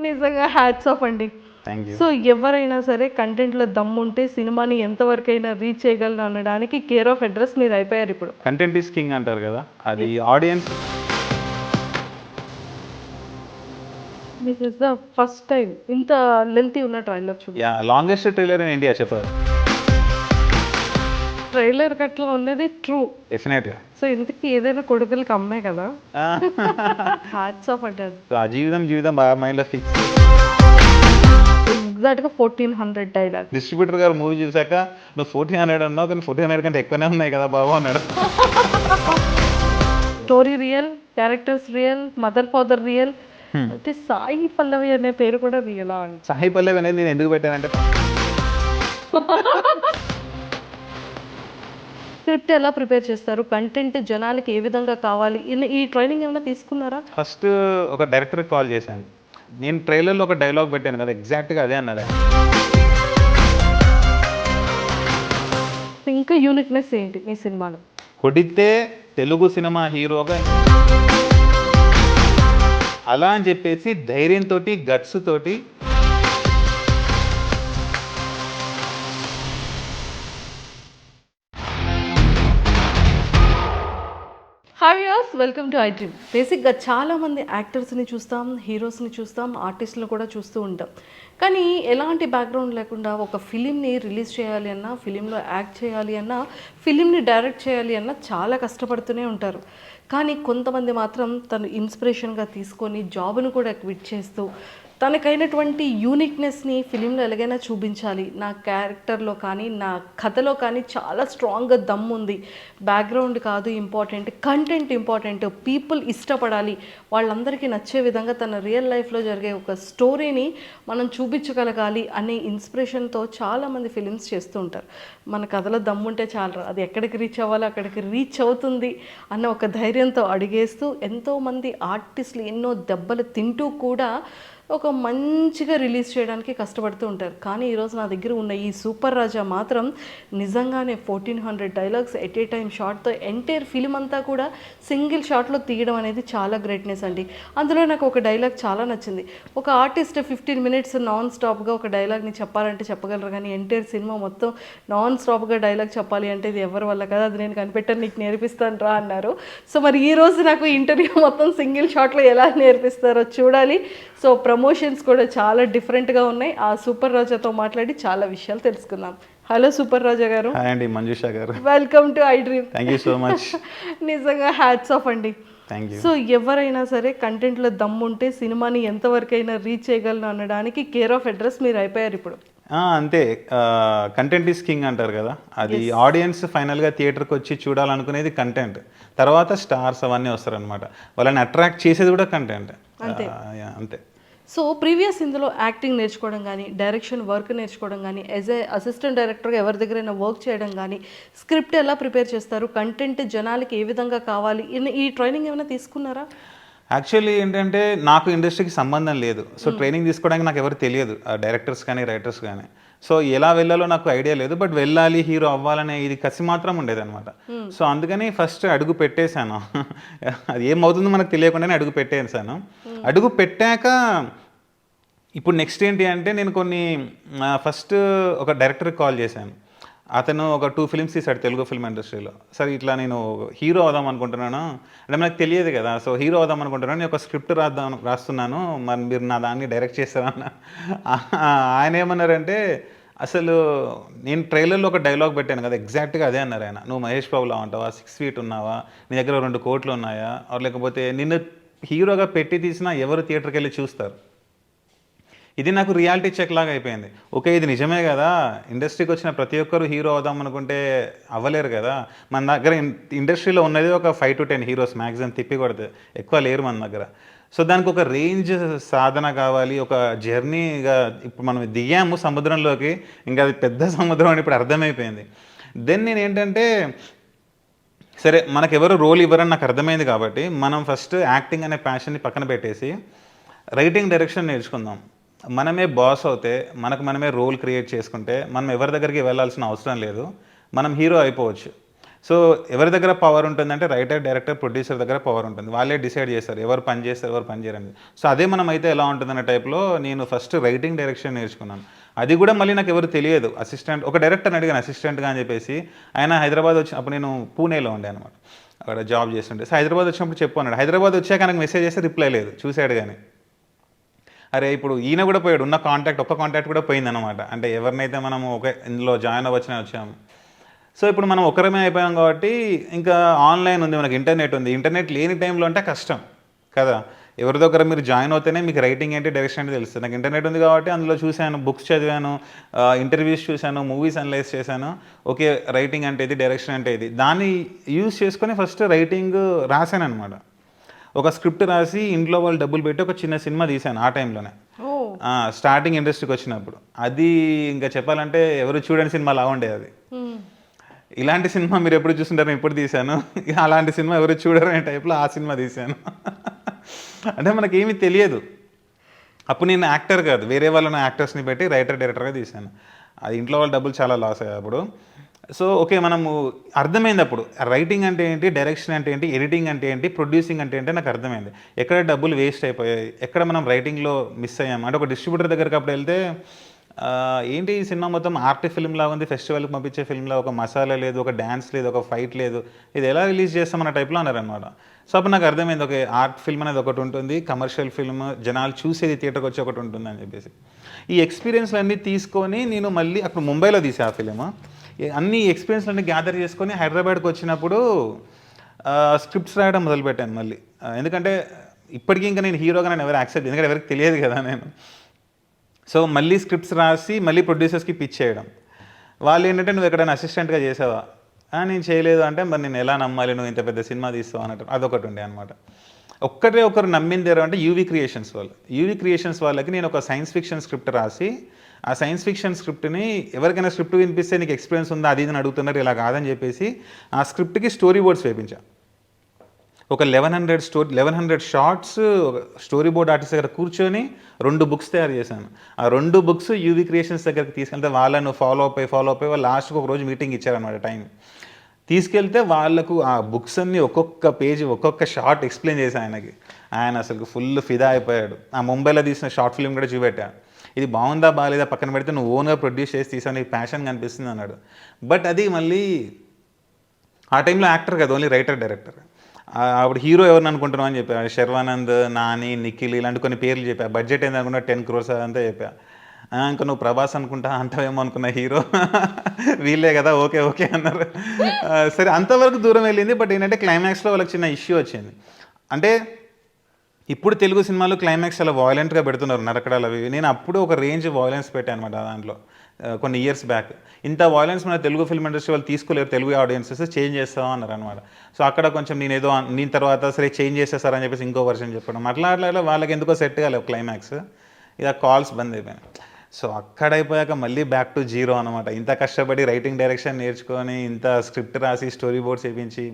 నిజంగా hats off అండి. Thank you. So ఎవరైనా సరే కంటెంట్లో దమ్ముంటే సినిమాని ఎంతవరకైనా రీచ్ చేయగలను అనడానికి కేర్ ఆఫ్ అడ్రస్ మీరు అయిపోయారు ఇప్పుడు. కంటెంట్ ఈస్ కింగ్ అంటారు కదా, అది audience. This is the first time ఇంత లెంతీ ఉన్న ట్రైలర్ చూడండి. Yeah, longest trailer in India చెప్పారు. ట్రైలర్ అట్లా ఉన్నది ట్రూ. డెఫినెట్గా. సో ఇంతకీ ఏదైనా కొడుకులకి అమ్మే కదా. హ్యాట్స్ ఆఫ్ అంటారు. సో ఆ జీవితం జీవితం బాగా మైండ్లో ఫిక్స్. ఎగ్జాక్ట్గా 1400 డైలాగ్. డిస్ట్రిబ్యూటర్ గారు మూవీ చూసాక నువ్వు 1400 అన్నావు, కానీ 1400 కంటే ఎక్కువనే ఉన్నాయి కదా బాబు అన్నాడు. Story real, characters real, mother father real, అయితే సాయి పల్లవి అనే పేరు కూడా రియలా అండి. సాయి పల్లవి అనేది నేను ఎందుకు పెట్టానంటే, స్క్రిప్ట్ ఎలా ప్రిపేర్ చేస్తారు, కంటెంట్ జనాలకి ఏ విధంగా కావాలి, ఈ ట్రైనింగ్ ఏమైనా తీసుకున్నారా? ఫస్ట్ ఒక డైరెక్టర్కి కాల్ చేశాను. నేను ట్రైలర్లో ఒక డైలాగ్ పెట్టాను కదా, ఎగ్జాక్ట్గా అదే అన్నాడు. ఇంకా యూనిక్నెస్ ఏంటి మీ సినిమాలో? కొడితే తెలుగు సినిమా హీరోగా అలా అని చెప్పేసి ధైర్యంతో గట్స్ తోటి hi viewers, welcome to I dream. బేసిక్గా చాలామంది యాక్టర్స్ని చూస్తాం, హీరోస్ని చూస్తాం, ఆర్టిస్టులు కూడా చూస్తూ ఉంటాం. కానీ ఎలాంటి బ్యాక్గ్రౌండ్ లేకుండా ఒక ఫిలింని రిలీజ్ చేయాలి అన్నా, ఫిలింలో యాక్ట్ చేయాలి అన్నా, ఫిలింని డైరెక్ట్ చేయాలి అన్నా చాలా కష్టపడుతూనే ఉంటారు. కానీ కొంతమంది మాత్రం తను ఇన్స్పిరేషన్గా తీసుకొని జాబ్ను కూడా క్విట్ చేస్తూ తనకైనటువంటి యూనిక్నెస్ని ఫిలింలో ఎలాగైనా చూపించాలి, నా క్యారెక్టర్లో కానీ నా కథలో కానీ చాలా స్ట్రాంగ్గా దమ్ ఉంది, బ్యాక్గ్రౌండ్ కాదు ఇంపార్టెంట్, కంటెంట్ ఇంపార్టెంట్, పీపుల్ ఇష్టపడాలి, వాళ్ళందరికీ నచ్చే విధంగా తన రియల్ లైఫ్లో జరిగే ఒక స్టోరీని మనం చూపించగలగాలి అనే ఇన్స్పిరేషన్తో చాలామంది ఫిలిమ్స్ చేస్తూ ఉంటారు. మన కథలో దమ్ముంటే చాలు, అది ఎక్కడికి రీచ్ అవ్వాలో అక్కడికి రీచ్ అవుతుంది అన్న ఒక ధైర్యంతో అడిగేస్తూ ఎంతోమంది ఆర్టిస్టులు ఎన్నో దెబ్బలు తింటూ కూడా ఒక మంచిగా రిలీజ్ చేయడానికి కష్టపడుతూ ఉంటారు. కానీ ఈరోజు నా దగ్గర ఉన్న ఈ సూపర్ రాజా మాత్రం నిజంగానే 1400 డైలాగ్స్ ఎట్ ఏ టైం షార్ట్తో ఎంటైర్ ఫిలిం అంతా కూడా సింగిల్ షాట్లో తీయడం అనేది చాలా గ్రేట్నెస్ అండి. అందులో నాకు ఒక డైలాగ్ చాలా నచ్చింది. ఒక ఆర్టిస్ట్ 15 మినిట్స్ నాన్ స్టాప్గా ఒక డైలాగ్ని చెప్పాలంటే చెప్పగలరు, కానీ ఎంటైర్ సినిమా మొత్తం నాన్ స్టాప్గా డైలాగ్ చెప్పాలి అంటే ఇది ఎవరి వల్ల కదా, అది నేను కనిపెట్టాను, నీకు నేర్పిస్తాను రా అన్నారు. సో మరి ఈరోజు నాకు ఇంటర్వ్యూ మొత్తం సింగిల్ షాట్లో ఎలా నేర్పిస్తారో చూడాలి. సో ప్రమోషన్స్ కూడా చాలా డిఫరెంట్గా ఉన్నాయి. ఆ సూపర్ రాజాతో మాట్లాడి చాలా విషయాలు తెలుసుకుందాం. హలో సూపర్ రాజా గారు. హాయ్ అండి మంజుషా గారు. Welcome to I dream. Thank you so much. నిజంగా హ్యాట్స్ ఆఫ్ అండి. Thank you. సో ఎవరైనా సరే కంటెంట్లో దమ్ముంటే సినిమాని ఎంతవరకైనా రీచ్ చేయగలను అనడానికి కేర్ ఆఫ్ అడ్రస్ మీరు అయిపోయారు ఇప్పుడు. అంతే, కంటెంట్ ఈస్ కింగ్ అంటారు కదా, అది ఆడియన్స్ ఫైనల్గా థియేటర్కి వచ్చి చూడాలనుకునేది కంటెంట్, తర్వాత స్టార్స్ అవన్నీ వస్తారనమాట. వాళ్ళని అట్రాక్ట్ చేసేది కూడా కంటెంట్. అంతే. సో ప్రీవియస్ ఇందులో యాక్టింగ్ నేర్చుకోవడం కానీ, డైరెక్షన్ వర్క్ నేర్చుకోవడం కానీ, యాజ్ ఏ అసిస్టెంట్ డైరెక్టర్గా ఎవరి దగ్గరైనా వర్క్ చేయడం కానీ, స్క్రిప్ట్ ఎలా ప్రిపేర్ చేస్తారు, కంటెంట్ జనాలకి ఏ విధంగా కావాలి, ఈ ట్రైనింగ్ ఏమైనా తీసుకున్నారా? యాక్చువల్లీ ఏంటంటే నాకు ఇండస్ట్రీకి సంబంధం లేదు. సో ట్రైనింగ్ తీసుకోవడానికి నాకు ఎవరు తెలియదు, డైరెక్టర్స్ కానీ రైటర్స్ కానీ. సో ఎలా వెళ్ళాలో నాకు ఐడియా లేదు, బట్ వెళ్ళాలి హీరో అవ్వాలనే ఇది కసి మాత్రం ఉండేదన్నమాట. సో అందుకని ఫస్ట్ అడుగు పెట్టేశాను. అది ఏమవుతుందో మనకు తెలియకుండానే అడుగు పెట్టేసాను. అడుగు పెట్టాక ఇప్పుడు నెక్స్ట్ ఏంటి అంటే, నేను ఫస్ట్ ఒక డైరెక్టర్కి కాల్ చేశాను. అతను ఒక 2 ఫిల్మ్స్ తీశాడు తెలుగు ఫిల్మ్ ఇండస్ట్రీలో. సరే ఇట్లా నేను హీరో అవుదాం అనుకుంటున్నాను అంటే మనకు తెలియదు కదా, సో హీరో అవుదాం అనుకుంటున్నాను, నేను ఒక స్క్రిప్ట్ రాస్తున్నాను, మరి మీరు నా దాన్ని డైరెక్ట్ చేస్తారన్న. ఆయన ఏమన్నారంటే, అసలు నేను ట్రైలర్లో ఒక డైలాగ్ పెట్టాను కదా, ఎగ్జాక్ట్గా అదే అన్నారు ఆయన. నువ్వు మహేష్ బాబులా ఉంటావా, 6 feet ఉన్నావా, నీ దగ్గర 2 కోట్లు ఉన్నాయా, లేకపోతే నిన్ను హీరోగా పెట్టి తీసినా ఎవరు థియేటర్కి వెళ్ళి చూస్తారు. ఇది నాకు రియాలిటీ చెక్ లాగా అయిపోయింది. ఓకే, ఇది నిజమే కదా, ఇండస్ట్రీకి వచ్చిన ప్రతి ఒక్కరు హీరో అవుదాం అనుకుంటే అవ్వలేరు కదా. మన దగ్గర ఇండస్ట్రీలో ఉన్నది ఒక 5 to 10 హీరోస్ మ్యాక్సిమం, తిప్పి కొడితే ఎక్కువ లేరు మన దగ్గర. సో దానికి ఒక రేంజ్ సాధన కావాలి, ఒక జర్నీగా. ఇప్పుడు మనం దిగాము సముద్రంలోకి, ఇంకా అది పెద్ద సముద్రం అని ఇప్పుడు అర్థమైపోయింది. దెన్ నేను ఏంటంటే, సరే మనకెవరు రోల్ ఇవ్వరని నాకు అర్థమైంది కాబట్టి మనం ఫస్ట్ యాక్టింగ్ అనే ప్యాషన్ని పక్కన పెట్టేసి రైటింగ్ డైరెక్షన్ నేర్చుకుందాం. మనమే బాస్ అవుతే, మనమే రోల్ క్రియేట్ చేసుకుంటే మనం ఎవరి దగ్గరికి వెళ్ళాల్సిన అవసరం లేదు, మనం హీరో అయిపోవచ్చు. సో ఎవరి దగ్గర పవర్ ఉంటుందంటే రైటర్, డైరెక్టర్, ప్రొడ్యూసర్ దగ్గర పవర్ ఉంటుంది. వాళ్ళే డిసైడ్ చేస్తారు ఎవరు పని చేస్తారు, ఎవరు పని చేయరని. సో అదే మనం అయితే ఎలా ఉంటుందన్న టైప్లో నేను ఫస్ట్ రైటింగ్ డైరెక్షన్ నేర్చుకున్నాను. అది కూడా మళ్ళీ నాకు ఎవరు తెలియదు. అసిస్టెంట్ ఒక డైరెక్టర్ని అడిగాను అసిస్టెంట్గా అని చెప్పేసి. ఆయన హైదరాబాద్ వచ్చినప్పుడు నేను పూణేలో ఉండే అనమాట, అక్కడ జాబ్ చేస్తుంటే. సో హైదరాబాద్ వచ్చినప్పుడు చెప్పు అన్నాడు. హైదరాబాద్ వచ్చాక నాకు మెసేజ్ చేస్తే రిప్లై లేదు, చూశాడు కానీ. అరే ఇప్పుడు ఈయన కూడా పోయాడు, ఉన్న ఒక్క కాంటాక్ట్ కూడా పోయిందనమాట. అంటే ఎవరినైతే మనము ఇందులో జాయిన్ అవ్వచ్చనే వచ్చాము. సో ఇప్పుడు మనం ఒకరమే అయిపోయాం కాబట్టి ఇంకా ఆన్లైన్ ఉంది, మనకి ఇంటర్నెట్ ఉంది. ఇంటర్నెట్ లేని టైంలో అంటే కష్టం కదా. ఎవరి దగ్గర మీరు జాయిన్ అవుతేనే మీకు రైటింగ్ ఏంటి, డైరెక్షన్ ఏంటి తెలుస్తుంది. నాకు ఇంటర్నెట్ ఉంది కాబట్టి అందులో చూశాను, బుక్స్ చదివాను, ఇంటర్వ్యూస్ చూశాను, మూవీస్ అనలైజ్ చేశాను. ఓకే రైటింగ్ అంటే ఇది, డైరెక్షన్ అంటే ఇది. దాన్ని యూజ్ చేసుకొని ఫస్ట్ రైటింగ్ రాశాను అనమాట. ఒక స్క్రిప్ట్ రాసి ఇంట్లో వాళ్ళు డబ్బులు పెట్టి ఒక చిన్న సినిమా తీశాను ఆ టైంలోనే, స్టార్టింగ్ ఇండస్ట్రీకి వచ్చినప్పుడు. అది ఇంకా చెప్పాలంటే ఎవరు చూడని సినిమా లా ఉండే అది. ఇలాంటి సినిమా మీరు ఎప్పుడు చూస్తుంటారు, నేను ఎప్పుడు తీశాను, అలాంటి సినిమా ఎవరు చూడరు అనే టైప్లో ఆ సినిమా తీశాను. అంటే మనకేమీ తెలియదు అప్పుడు. నేను యాక్టర్ కాదు, వేరే వాళ్ళని యాక్టర్స్ని పెట్టి రైటర్, డైరెక్టర్గా తీశాను. అది ఇంట్లో వాళ్ళ డబ్బులు చాలా లాస్ అయ్యాయి అప్పుడు. సో ఓకే మనము అర్థమైంది అప్పుడు రైటింగ్ అంటే ఏంటి, డైరెక్షన్ అంటే ఏంటి, ఎడిటింగ్ అంటే ఏంటి, ప్రొడ్యూసింగ్ అంటే ఏంటి నాకు అర్థమైంది. ఎక్కడ డబ్బులు వేస్ట్ అయిపోయాయి, ఎక్కడ మనం రైటింగ్లో మిస్ అయ్యాము. అంటే ఒక డిస్ట్రిబ్యూటర్ దగ్గరికి అప్పుడు వెళ్తే ఏంటి ఈ సినిమా మొత్తం ఆర్ట్ ఫిల్మ్ లాగా ఉంది, ఫెస్టివల్కి పంపించే ఫిల్మ్లో ఒక మసాలా లేదు, ఒక డ్యాన్స్ లేదు, ఒక ఫైట్ లేదు, ఇది ఎలా రిలీజ్ చేస్తామన్న టైప్లో అన్నారనమాట. సో అప్పుడు నాకు అర్థమైంది, ఒక ఆర్ట్ ఫిల్మ్ అనేది ఒకటి ఉంటుంది, కమర్షియల్ ఫిల్మ్ జనాలు చూసేది థియేటర్కి వచ్చి ఒకటి ఉంటుంది అని చెప్పేసి. ఈ ఎక్స్పీరియన్స్లన్నీ తీసుకొని నేను మళ్ళీ అప్పుడు ముంబైలో తీసే ఆ ఫిలిం, అన్ని ఎక్స్పీరియన్స్లన్నీ గ్యాదర్ చేసుకొని హైదరాబాద్కి వచ్చినప్పుడు స్క్రిప్ట్స్ రాయడం మొదలుపెట్టాను మళ్ళీ. ఎందుకంటే ఇప్పటికీ ఇంకా నేను హీరోగా నేను ఎవరు యాక్సెప్ట్, ఎందుకంటే ఎవరికి తెలియదు కదా నేను. సో మళ్ళీ స్క్రిప్ట్స్ రాసి మళ్ళీ ప్రొడ్యూసర్స్కి పిచ్ చేయడం. వాళ్ళు ఏంటంటే నువ్వు ఎక్కడైనా అసిస్టెంట్గా చేసావా, నేను చేయలేదు అంటే మరి నేను ఎలా నమ్మాలి, నువ్వు ఇంత పెద్ద సినిమా తీస్తావు అన్నట్టు అదొకటి ఉండే అనమాట. ఒకరు నమ్మింది అంటే యూవీ క్రియేషన్స్ వాళ్ళు. యూవీ క్రియేషన్స్ వాళ్ళకి నేను ఒక సైన్స్ ఫిక్షన్ స్క్రిప్ట్ రాసి, ఆ సైన్స్ ఫిక్షన్ స్క్రిప్ట్ని ఎవరికైనా స్క్రిప్ట్ వినిపిస్తే నీకు ఎక్స్పీరియన్స్ ఉందా అది అని అడుగుతున్నారు, ఇలా కాదని చెప్పేసి ఆ స్క్రిప్ట్కి స్టోరీ బోర్డ్స్ వేయించా. ఒక 1100 షార్ట్స్ స్టోరీ బోర్డ్ ఆర్టిస్ట్ దగ్గర కూర్చొని 2 బుక్స్ తయారు చేశాను. ఆ 2 బుక్స్ యూవీ క్రియేషన్స్ దగ్గరికి తీసుకెళ్తే వాళ్ళను ఫాలో అప్ అయ్యి వాళ్ళు లాస్ట్కి ఒక రోజు మీటింగ్ ఇచ్చారనమాట టైం. తీసుకెళ్తే వాళ్ళకు ఆ బుక్స్ అన్ని ఒక్కొక్క పేజ్ ఒక్కొక్క షార్ట్ ఎక్స్ప్లెయిన్ చేశాను ఆయనకి. ఆయన అసలు ఫుల్ ఫిదా అయిపోయాడు. ఆ ముంబైలో తీసిన షార్ట్ ఫిల్మ్ కూడా చూపెట్టా. ఇది బాగుందా బాగాలేదా పక్కన పెడితే నువ్వు ఓన్గా ప్రొడ్యూస్ చేసి తీసావు, నీకు ప్యాషన్ కనిపిస్తుంది అన్నాడు. బట్ అది మళ్ళీ ఆ టైంలో యాక్టర్ కదా, ఓన్లీ రైటర్, డైరెక్టర్. అప్పుడు హీరో ఎవరిని అనుకుంటున్నావు అని చెప్పా. శర్వానంద్, నాని, నిఖిల్ ఇలాంటి కొన్ని పేర్లు చెప్పా. బడ్జెట్ ఏందనుకున్నా 10 crores అంతా చెప్పా. ఇంకా నువ్వు ప్రభాస్ అనుకుంటా అంటావేమో అనుకున్న హీరో, వీళ్ళే కదా, ఓకే ఓకే అన్నారు. సరే అంతవరకు దూరం వెళ్ళింది. బట్ ఏంటంటే క్లైమాక్స్లో వాళ్ళకి చిన్న ఇష్యూ వచ్చింది. అంటే ఇప్పుడు తెలుగు సినిమాలు క్లైమాక్స్ అలా వాయిలెంట్గా పెడుతున్నారు, నరకడాలు అవి. నేను అప్పుడు ఒక రేంజ్ వాయిలెన్స్ పెట్టాను అనమాట దాంట్లో కొన్ని ఇయర్స్ బ్యాక్. ఇంత వాయిలెన్స్ మన తెలుగు ఫిల్మ్ ఇండస్ట్రీ వాళ్ళు తీసుకోలేరు, తెలుగు ఆడియన్సెస్ చేంజ్ చేస్తాం అన్నారు అనమాట. సో అక్కడ కొంచెం నేను తర్వాత సరే చేంజ్ చేసేస్తారని చెప్పేసి ఇంకో వర్షన్ చెప్పడం, అట్లా వాళ్ళకి ఎందుకో సెట్ కాలేదు క్లైమాక్స్. ఇక కాల్స్ బంద్ అయిపోయాయి. సో అక్కడ అయిపోయాక మళ్ళీ బ్యాక్ టు జీరో అనమాట. ఇంత కష్టపడి రైటింగ్ డైరెక్షన్ నేర్చుకొని, ఇంత స్క్రిప్ట్ రాసి, స్టోరీ బోర్డ్స్ వేయించి,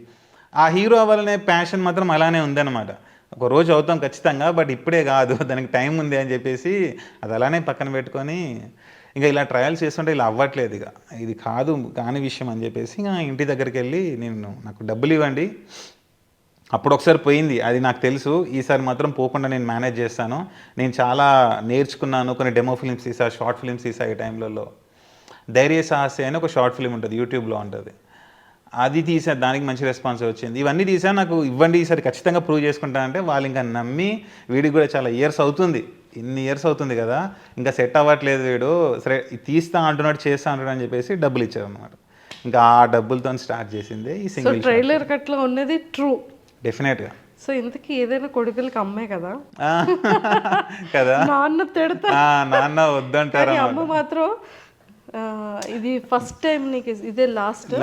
ఆ హీరో అవ్వాలనే ప్యాషన్ మాత్రం అలానే ఉందన్నమాట. ఒక రోజు అవుతాం ఖచ్చితంగా, బట్ ఇప్పుడే కాదు, దానికి టైం ఉంది అని చెప్పేసి అది అలానే పక్కన పెట్టుకొని ఇంకా ఇలా ట్రయల్స్ చేస్తుంటే ఇలా అవ్వట్లేదు, ఇక ఇది కాని విషయం అని చెప్పేసి ఇంకా ఇంటి దగ్గరికి వెళ్ళి నాకు డబ్బులు ఇవ్వండి. అప్పుడు ఒకసారి పోయింది, అది నాకు తెలుసు. ఈసారి మాత్రం పోకుండా నేను మేనేజ్ చేస్తాను. నేను చాలా నేర్చుకున్నాను, కొన్ని డెమో ఫిల్మ్స్ తీసా, షార్ట్ ఫిల్మ్స్ తీసా. ఈ టైంలలో ధైర్య సాహసి అని ఒక షార్ట్ ఫిల్మ్ ఉంటుంది, యూట్యూబ్లో ఉంటుంది. అది తీసా, దానికి మంచి రెస్పాన్స్ వచ్చింది. ఇవన్నీ తీసా, నాకు ఇవ్వండి ఈసారి ఖచ్చితంగా ప్రూవ్ చేసుకుంటానంటే వాళ్ళు ఇంకా నమ్మి, వీడికి కూడా చాలా ఇయర్స్ అవుతుంది, ఇన్ని ఇయర్స్ అవుతుంది కదా, ఇంకా సెట్ అవ్వట్లేదు వీడు, సరే తీస్తా అంటున్నాడు, చేస్తా అంటున్నాడు అని చెప్పేసి డబ్బులు ఇచ్చారు అనమాట. ఇంకా ఆ డబ్బులతో స్టార్ట్ చేసింది ఈ సింగిల్. ట్రైలర్ కట్లో ఉన్నది ట్రూ, డెఫినెట్గా. సో ఇంతకీ ఏదైనా కొడుకులకి అమ్మే కదా కదా, నాన్న తిడతా, నాన్న వద్దంటారు, అమ్మ మాత్రం ఇది ఫస్ట్ టైం నీకు ఇదే లాస్ట్,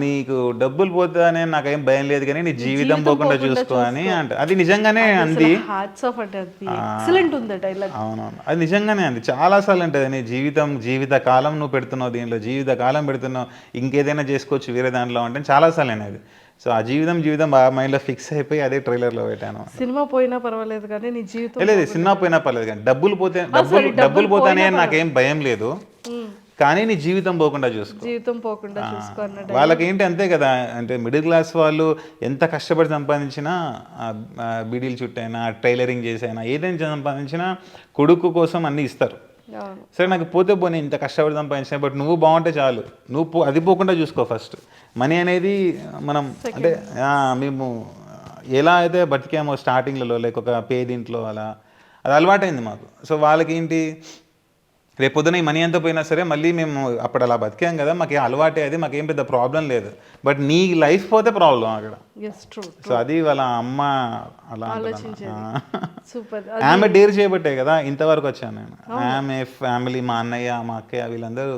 నీకు డబ్బులు పోతానే నాకేం భయం లేదు కానీ నీ జీవితం పోకుండా చూసుకో అని అంటే, అది నిజంగానే అంది. హ్యాట్స్ ఆఫ్ అంటే అది ఎక్సలెంట్ ఉంది డైలాగ్. అవునవును, అది నిజంగానే అంది. చాలా సార్లు ఉంటుంది, నీ జీవిత కాలం నువ్వు పెడుతున్నావు దీనిలో, జీవిత కాలం పెడుతున్నావు, ఇంకేదైనా చేసుకోవచ్చు వేరే దాంట్లో అంటే చాలా సార్లు అనేది. సో ఆ జీవితం బాగా మైండ్లో ఫిక్స్ అయిపోయి అదే ట్రైలర్లో పెట్టాను. సినిమా పోయినా పర్వాలేదు కానీ నీ జీవితం లేదు, సినిమా పోయినా పర్లేదు కానీ డబ్బులు పోతానే నాకేం భయం లేదు. కానీ నీ జీవితం పోకుండా చూసుకో. జీవితం పోకుండా చూసుకున్నట్టు. వాళ్ళకి ఏంటి అంతే కదా, అంటే మిడిల్ క్లాస్ వాళ్ళు ఎంత కష్టపడి సంపాదించినా బీడీలు చుట్టైనా టైలరింగ్ చేసైనా ఏదైనా సంపాదించినా కొడుకు కోసం అన్నీ ఇస్తారు. అవును. సరే నాకు పోతే పోనీ ఇంత కష్టపడి సంపాదించినా, బట్ నువ్వు బాగుంటే చాలు, నువ్వు అది పోకుండా చూసుకో ఫస్ట్. మనీ అనేది మనం అంటే మేము ఎలా అయితే బతికామో స్టార్టింగ్లలో లైక్ ఒక పేదింట్లో అలా అది అలవాటైంది మాకు. సో వాళ్ళకి ఏంటి రేపు పొద్దున ఈ మనీ అంతా పోయినా సరే మళ్ళీ మేము అప్పుడు అలా బతికాం కదా, మాకు అలవాటే, అది మాకేం పెద్ద ప్రాబ్లం లేదు. బట్ నీ లైఫ్ పోతే ప్రాబ్లం అక్కడ. సో అది వాళ్ళ అమ్మ అలా సూపర్. ఆమె డేర్ చేయబట్టే కదా ఇంతవరకు వచ్చాను నేను. ఆమె ఫ్యామిలీ, మా అన్నయ్య, మా అక్కయ్య వీళ్ళందరూ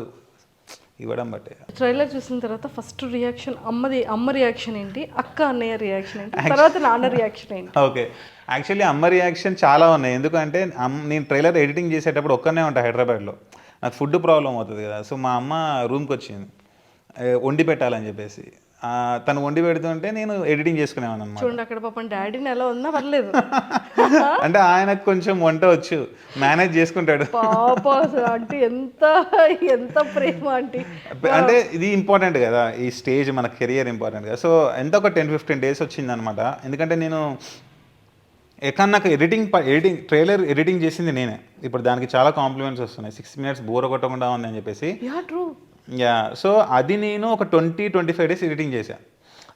ఇవ్వడం బట్టే. ట్రైలర్ చూసిన తర్వాత ఫస్ట్ రియాక్షన్ అమ్మ రియాక్షన్ ఏంటి, అక్క అన్నయ్య రియాక్షన్ ఏంటి, తర్వాత నాన్న రియాక్షన్ ఏంటి? ఓకే, యాక్చువల్లీ అమ్మ రియాక్షన్ చాలా ఉన్నాయి. ఎందుకంటే నేను ట్రైలర్ ఎడిటింగ్ చేసేటప్పుడు ఒక్కనే ఉంటాను హైదరాబాద్లో, నాకు ఫుడ్ ప్రాబ్లం అవుతుంది కదా. సో మా అమ్మ రూమ్కి వచ్చింది వండి పెట్టాలని చెప్పేసి. తను వండి పెడుతుంటే నేను ఎడిటింగ్ చేసుకునేవాను అనమాట. చూడండి అక్కడ పాపం డాడీని ఎలా ఉన్నా పర్లేదు అంటే ఆయనకు కొంచెం వంట వచ్చు, మేనేజ్ చేసుకుంటాడు. పాప అంటే ఎంత ఎంత ప్రేమ అంటే. అంటే ఇది ఇంపార్టెంట్ కదా, ఈ స్టేజ్ మన కెరియర్ ఇంపార్టెంట్ కదా. సో ఎంత ఒక 10-15 days వచ్చింది అనమాట. ఎందుకంటే నేను ఎక్కడ నాకు ఎడిటింగ్ ట్రైలర్ ఎడిటింగ్ చేసింది నేనే. ఇప్పుడు దానికి చాలా కాంప్లిమెంట్స్ వస్తున్నాయి, 6 minutes బోర్ కొట్టకుండా ఉంది అని చెప్పేసి. సో అది నేను ఒక 20-25 days ఎడిటింగ్ చేశాను.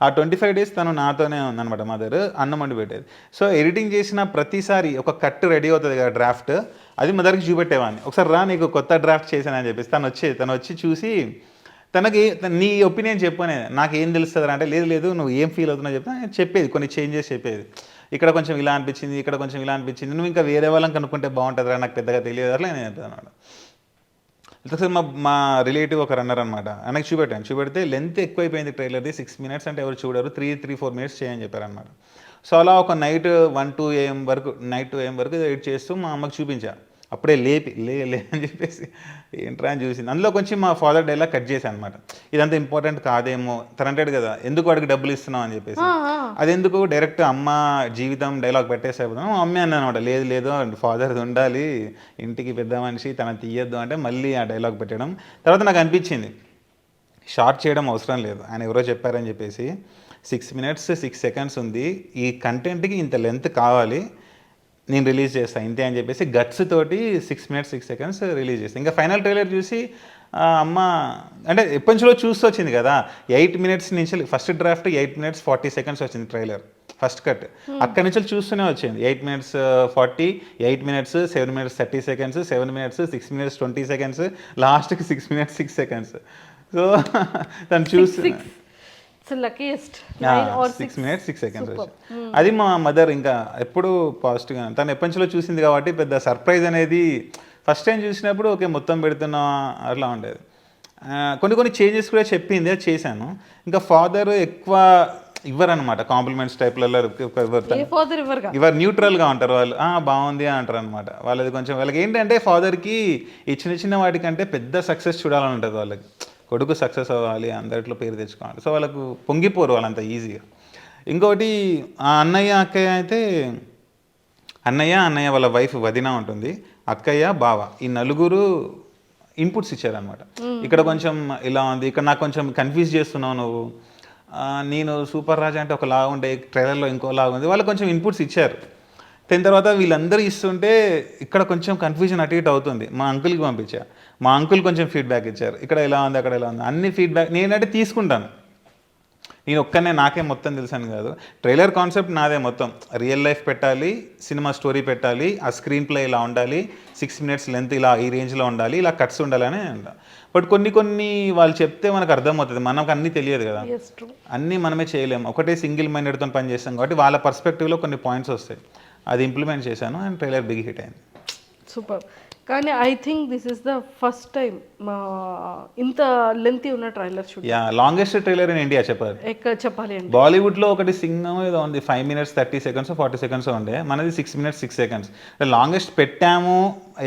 ఆ 25 days తను నాతోనే ఉందనమాట, మదర్ అన్నం వండి పెట్టేది. సో ఎడిటింగ్ చేసిన ప్రతిసారి ఒక కట్ రెడీ అవుతుంది కదా డ్రాఫ్ట్, అది మదర్కి చూపెట్టేవాడిని. ఒకసారి రా నీకు కొత్త డ్రాఫ్ట్ చేశానని చెప్పేసి తను వచ్చి చూసి తనకి నీ ఒపీనియన్ చెప్పనేది. నాకు ఏం తెలుస్తుంది అంటే లేదు నువ్వు ఏం ఫీల్ అవుతున్నావు చెప్తా చెప్పేది, కొన్ని చేంజెస్ చెప్పేది. ఇక్కడ కొంచెం ఇలా అనిపించింది, ఇక్కడ కొంచెం ఇలా అనిపించింది, నువ్వు ఇంకా వేరే వాళ్ళని కనుక్కుంటే బాగుంటుందిరా, నాకు పెద్దగా తెలియదు అట్లా నేను చెప్తాను అనమాట. ఇంతకుసారి మా రిలేటివ్ ఒక రన్నర్ అనమాట, ఆయనకు చూపెడితే లెంత్ ఎక్కువైపోయింది ట్రైలర్ది, 6 minutes అంటే ఎవరు చూడరు, 3-4 minutes చేయని చెప్పారనమాట. సో అలా ఒక నైట్ 1-2 AM వరకు ఎడిట్ చేస్తూ మా అమ్మకి చూపించా. అప్పుడే లేపి లే అని చెప్పేసి ఏంట్రా అని చూసింది. అందులో కొంచెం మా ఫాదర్ డైలాగ్ కట్ చేశాను అనమాట. ఇదంతా ఇంపార్టెంట్ కాదేమో, తను అంటాడు కదా ఎందుకు వాడికి డబ్బులు ఇస్తున్నావు అని చెప్పేసి. అదెందుకు డైరెక్ట్ అమ్మ జీవితం డైలాగ్ పెట్టేసేపోతాం. మా అమ్మే అన్న అనమాట, లేదు ఫాదర్ది ఉండాలి, ఇంటికి పెద్ద మనిషి, తన తీయద్దు అంటే మళ్ళీ ఆ డైలాగ్ పెట్టడం. తర్వాత నాకు అనిపించింది షార్ట్ చేయడం అవసరం లేదు, ఆయన ఎవరో చెప్పారని చెప్పేసి. 6 minutes 6 seconds ఉంది, ఈ కంటెంట్కి ఇంత లెంత్ కావాలి, నేను రిలీజ్ చేస్తాను ఇంతే అని చెప్పేసి గట్స్ తోటి 6 minutes 6 seconds రిలీజ్ చేస్తాను. ఇంకా ఫైనల్ ట్రైలర్ చూసి అమ్మ అంటే ఎప్పటి నుంచో చూస్తూ వచ్చింది కదా, 8 minutes నుంచి ఫస్ట్ డ్రాఫ్ట్ 8 minutes 40 seconds వచ్చింది ట్రైలర్ ఫస్ట్ కట్. అక్కడి నుంచి చూస్తూనే వచ్చింది 8 minutes 40, 8 minutes 7 minutes 30 seconds, 7 minutes 6 minutes 20 seconds, లాస్ట్కి 6 minutes 6 seconds. సో తను చూసి 6 minutes 6 seconds అది మా మదర్ ఇంకా ఎప్పుడు పాజిటివ్గా, తను ఎప్పటి నుంచో చూసింది కాబట్టి పెద్ద సర్ప్రైజ్ అనేది ఫస్ట్ టైం చూసినప్పుడు ఓకే మొత్తం పెడుతున్నా అట్లా ఉండేది. కొన్ని చేంజెస్ కూడా చెప్పింది, అది చేశాను. ఇంకా ఫాదర్ ఎక్కువ ఇవ్వరనమాట కాంప్లిమెంట్స్ టైప్లలో, ఇవ్వరు, న్యూట్రల్గా ఉంటారు వాళ్ళు. బాగుంది అంటారు అనమాట. వాళ్ళది కొంచెం వాళ్ళకి ఏంటంటే ఫాదర్కి ఈ చిన్న వాటికంటే పెద్ద సక్సెస్ చూడాలని ఉంటుంది వాళ్ళకి, కొడుకు సక్సెస్ అవ్వాలి, అందరిలో పేరు తెచ్చుకోవాలి. సో వాళ్ళకు పొంగిపోరు వాళ్ళంత ఈజీగా. ఇంకోటి అన్నయ్య అక్కయ్య అయితే, అన్నయ్య వాళ్ళ వైఫ్ వదిన ఉంటుంది, అక్కయ్య బావ, ఈ నలుగురు ఇన్పుట్స్ ఇచ్చారనమాట. ఇక్కడ కొంచెం ఇలా ఉంది, ఇక్కడ నాకు కొంచెం కన్ఫ్యూజ్ చేస్తున్నావు నువ్వు, నేను సూపర్ రాజా అంటే ఒక లాగా ఉండే, ట్రైలర్లో ఇంకో లాగా ఉంది, వాళ్ళు కొంచెం ఇన్పుట్స్ ఇచ్చారు. తర్వాత వీళ్ళందరూ ఇస్తుంటే ఇక్కడ కొంచెం కన్ఫ్యూజన్ అటు ఇటు అవుతుంది. మా అంకుల్కి పంపించా, మా అంకుల్ కొంచెం ఫీడ్బ్యాక్ ఇచ్చారు, ఇక్కడ ఎలా ఉంది అక్కడ ఎలా ఉంది, అన్ని ఫీడ్బ్యాక్ నేనంటే తీసుకుంటాను. నేను ఒక్కనే నాకే మొత్తం తెలుసాను కాదు, ట్రైలర్ కాన్సెప్ట్ నాదే మొత్తం, రియల్ లైఫ్ పెట్టాలి, సినిమా స్టోరీ పెట్టాలి, ఆ స్క్రీన్ ప్లే ఇలా ఉండాలి, 6 minutes లెంత్ ఇలా ఈ రేంజ్లో ఉండాలి, ఇలా కట్స్ ఉండాలని అంట. బట్ కొన్ని వాళ్ళు చెప్తే మనకు అర్థమవుతుంది, మనకు అన్నీ తెలియదు కదా, అన్నీ మనమే చేయలేము, ఒకటే సింగిల్ మైండెడ్తో పని చేస్తాం కాబట్టి వాళ్ళ పర్స్పెక్టివ్లో కొన్ని పాయింట్స్ వస్తాయి, అది ఇంప్లిమెంట్ చేశాను అండ్ ట్రైలర్ బిగ్ హిట్ అయింది. సూపర్. కానీ I think this is the first time ఇంత లెంతీ ఉన్న trailer shoot. Longest trailer in India చెప్పాలి అంటే బాలీవుడ్లో ఒకటి సింగం ఏదో ఉంది, 5 minutes 30 seconds 40 seconds ఉండే, మనది 6 minutes 6 seconds. లాంగెస్ట్ పెట్టాము,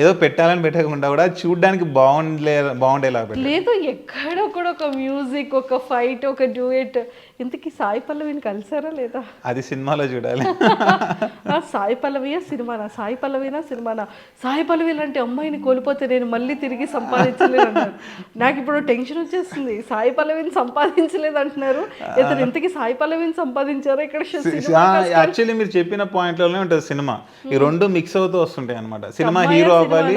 ఏదో పెట్టాలని పెట్టకుండా కూడా చూడడానికి బాగుండేలా లేదు, ఎక్కడ కూడా ఒక మ్యూజిక్, ఒక ఫైట్, ఒక డ్యూయెట్. ఇంతకీ సాయి పల్లవిని కలిసారా లేదా? అది సినిమాలో చూడాలి. సాయి పల్లవియా సినిమానా, సాయి పల్లవినా సినిమానా? సాయి పల్లవి అంటే అమ్మాయిని కోల్పోతే నేను మళ్ళీ తిరిగి సంపాదించలేదు అన్నారు. నాకు ఇప్పుడు టెన్షన్ వచ్చేస్తుంది. సాయి పల్లవిని సంపాదించలేదు అంటున్నారు, ఇతను ఇంతకీ సాయి పల్లవిని సంపాదించారో ఇక్కడ యాక్చువల్లీ మీరు చెప్పిన పాయింట్లోనే ఉంటుంది సినిమా. ఈ రెండు మిక్స్ అవుతూ వస్తుంటాయి అనమాట. సినిమా హీరో అవ్వాలి,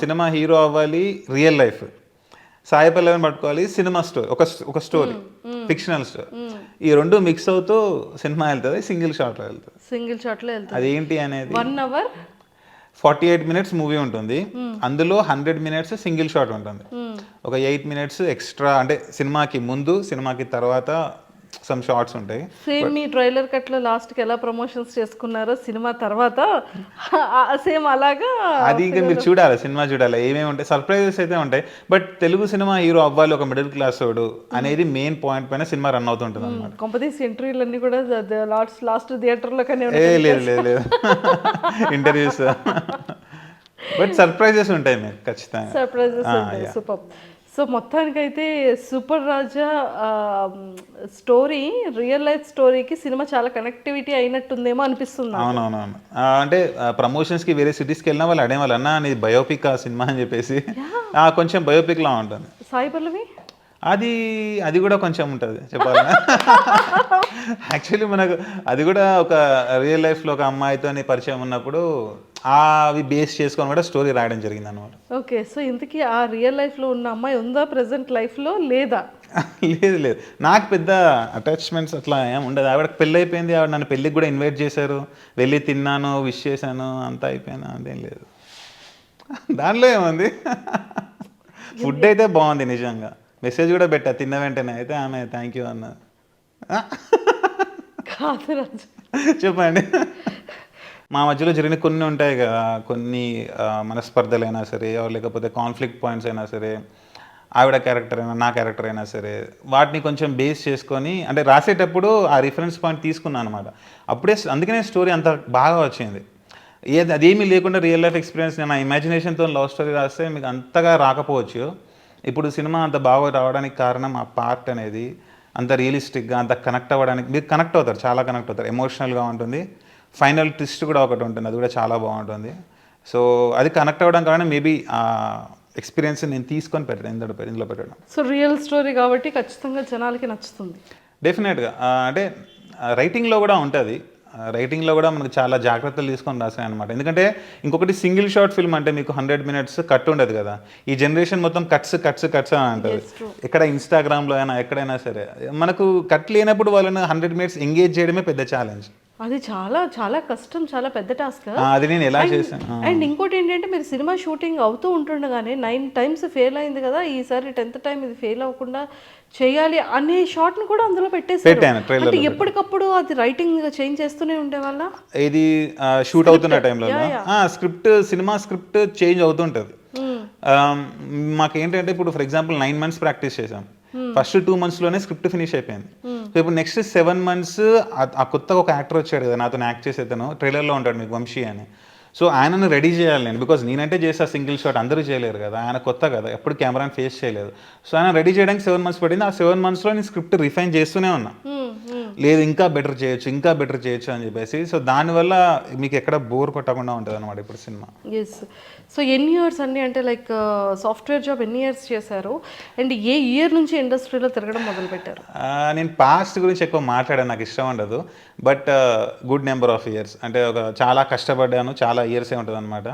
సినిమా హీరో అవ్వాలి, రియల్ లైఫ్. సాయి పల్లవిని పట్టుకోవాలి, సినిమా స్టోరీ, ఒక స్టోరీ, ఫిక్షనల్ స్టోరీ. ఈ రెండు మిక్స్ అవుతూ సినిమా వెళ్తుంది, సింగిల్ షాట్లో వెళ్తుంది. సింగిల్ షాట్లో వెళ్తుంది. అదేంటి అనేది 1 hour 48 minutes మూవీ ఉంటుంది. అందులో 100 minutes సింగిల్ షాట్ ఉంటుంది. ఒక 8 minutes ఎక్స్ట్రా, అంటే సినిమాకి ముందు సినిమాకి తర్వాత సమ్ షార్ట్స్ ఉంటాయి. సేమ్ మీ ట్రైలర్ కట్లో లాస్ట్కి ఎలా ప్రమోషన్స్ చేసుకున్నారో సినిమా తర్వాత సేమ్ అలాగా. అది ఇంకా మీరు చూడాలి, సినిమా చూడాలి, ఏమేమి ఉంటాయి, సర్ప్రైజెస్ అయితే ఉంటాయి. బట్ తెలుగు సినిమా హీరో అవ్వాలి, ఒక మిడిల్ క్లాస్ వాడు అనేది మెయిన్ పాయింట్ పైన సినిమా రన్ అవుతుంటుంది అనమాట. కొంపదీసి ఇంటర్వ్యూలన్నీ కూడా లాస్ట్ థియేటర్లో కానీ లేదు ఇంటర్వ్యూస్, బట్ సర్ప్రైజెస్ ఉంటాయి మీకు ఖచ్చితంగా. సర్ప్రైజెస్ ఉంటాయి. సూపర్. సో మొత్తానికైతే సూపర్ రాజా స్టోరీ రియల్ లైఫ్ స్టోరీకి సినిమా చాలా కనెక్టివిటీ అయినట్టుందేమో అనిపిస్తుంది. అవునవునవును. అంటే ప్రమోషన్స్కి వేరే సిటీస్కి వెళ్ళినా వాళ్ళు అడేవాళ్ళు, అన్న అనేది బయోపిక్ ఆ సినిమా అని చెప్పేసి. కొంచెం బయోపిక్ లా ఉంటుంది. సాయి పల్లవి అది కూడా కొంచెం ఉంటుంది చెప్పాలి. యాక్చువల్లీ మనకు అది కూడా ఒక రియల్ లైఫ్లో ఒక అమ్మాయితో పరిచయం ఉన్నప్పుడు అవి బేస్ చేసుకొని కూడా స్టోరీ రాయడం జరిగింది అనమాట. ఓకే. సో ఇంతకీ ఆ రియల్ లైఫ్లో ఉన్న అమ్మాయి ఉందా ప్రెసెంట్ లైఫ్లో లేదా? లేదు, నాకు పెద్ద అటాచ్మెంట్స్ అట్లా ఏం ఉండదు. ఆవిడకి పెళ్ళి అయిపోయింది, ఆవిడ నన్ను పెళ్ళికి కూడా ఇన్వైట్ చేశారు, వెళ్ళి తిన్నాను, విష్ చేశాను, అంతా అయిపోయినా, అదేం లేదు. దానిలో ఏముంది, ఫుడ్ అయితే బాగుంది నిజంగా. మెసేజ్ కూడా పెట్టా తిన్న వెంటనే, అయితే ఆమె థ్యాంక్ యూ అన్నది. కాదు రాజు, చెప్పండి. మా మధ్యలో జరిగిన కొన్ని ఉంటాయి కదా, కొన్ని మనస్పర్ధలైనా సరే, లేకపోతే కాన్ఫ్లిక్ట్ పాయింట్స్ అయినా సరే, ఆవిడ క్యారెక్టర్ అయినా నా క్యారెక్టర్ అయినా సరే, వాటిని కొంచెం బేస్ చేసుకొని, అంటే రాసేటప్పుడు ఆ రిఫరెన్స్ పాయింట్ తీసుకున్నాను అనమాట. అప్పుడే అందుకనే స్టోరీ అంత బాగా వచ్చింది. అదేమీ లేకుండా రియల్ లైఫ్ ఎక్స్పీరియన్స్, నేను ఆ ఇమాజినేషన్తో లవ్ స్టోరీ రాస్తే మీకు అంతగా రాకపోవచ్చు. ఇప్పుడు సినిమా అంత బాగా రావడానికి కారణం ఆ పార్ట్ అనేది అంత రియలిస్టిక్గా, అంత కనెక్ట్ అవ్వడానికి. మీరు కనెక్ట్ అవుతారు, చాలా కనెక్ట్ అవుతారు, ఎమోషనల్గా ఉంటుంది. ఫైనల్ ట్విస్ట్ కూడా ఒకటి ఉంటుంది, అది కూడా చాలా బాగుంటుంది. సో అది కనెక్ట్ అవ్వడం కారణం మేబీ ఆ ఎక్స్పీరియన్స్ నేను తీసుకొని పెట్టడం, ఇందులో పెట్టడం. సో రియల్ స్టోరీ కాబట్టి ఖచ్చితంగా జనాలకి నచ్చుతుంది డెఫినెట్గా. అంటే రైటింగ్లో కూడా ఉంటుంది, రైటింగ్లో కూడా మనకు చాలా జాగ్రత్తలు తీసుకొని రాసాయి అనమాట. ఎందుకంటే ఇంకొకటి సింగిల్ షార్ట్ ఫిల్మ్ అంటే మీకు 100 minutes కట్ ఉండదు కదా. ఈ జనరేషన్ మొత్తం కట్స్ అని అంటుంది. ఎక్కడ ఇన్స్టాగ్రామ్లో అయినా ఎక్కడైనా సరే మనకు కట్ లేనప్పుడు వాళ్ళని 100 minutes ఎంగేజ్ చేయడమే పెద్ద ఛాలెంజ్. అది చాలా చాలా కష్టం, చాలా పెద్ద టాస్క్. అది నేను ఎలా చేశాను. అండ్ ఇంకోటి ఏంటంటే మీరు సినిమా షూటింగ్ అవుతూ ఉంటుండగానే 9 times ఫెయిల్ అయింది కదా, ఈసారి 10th time ఇది ఫెయిల్ అవ్వకుండా చేయాలి అనే షాట్ ని కూడా అందులో పెట్టేశారు. అంటే ఎప్పటికప్పుడు అది రైటింగ్ చేంజ్ చేస్తూనే ఉండేవాళ్ళ. ఇది షూట్ అవుతున్న టైంలో సినిమా స్క్రిప్ట్ చేంజ్ అవుతుంటుంది. మాకేంటంటే ఇప్పుడు ఫర్ ఎగ్జాంపుల్ 9 months ప్రాక్టీస్ చేసాం, ఫస్ట్ 2 monthsలోనే స్క్రిప్ట్ ఫినిష్ అయిపోయింది. సో ఇప్పుడు నెక్స్ట్ 7 months ఆ కొత్తగా ఒక యాక్టర్ వచ్చాడు కదా నాతో యాక్ట్ చేసేతను, ట్రైలర్లో ఉంటాడు మీకు, వంశీ అని. సో ఆయనను రెడీ చేయాలి నేను, బికాజ్ నేనంటే చేసా సింగిల్ షాట్, అందరూ చేయలేరు కదా, ఆయన కొత్త కదా, ఎప్పుడు కెమెరాని ఫేస్ చేయలేదు. సో ఆయన రెడీ చేయడానికి 7 months పడింది. ఆ 7 monthsలో నేను స్క్రిప్ట్ రిఫైన్ చేస్తూనే ఉన్నా, లేదు ఇంకా బెటర్ చేయొచ్చు అని చెప్పేసి. సో దానివల్ల మీకు ఎక్కడ బోర్ కొట్టకుండా ఉంటుంది అనమాట ఇప్పుడు సినిమా. ఎస్. సో ఎన్ని ఇయర్స్ అండి, అంటే లైక్ సాఫ్ట్వేర్ జాబ్ ఎన్ని ఇయర్స్ చేశారు, అండ్ ఏ ఇయర్ నుంచి ఇండస్ట్రీలో తిరగడం మొదలుపెట్టారు? నేను పాస్ట్ గురించి ఎక్కువ మాట్లాడాను, నాకు ఇష్టం ఉండదు. But good number of years, అంటే చాలా కష్టపడ్డాను, చాలా ఇయర్సే ఉంటుంది అనమాట.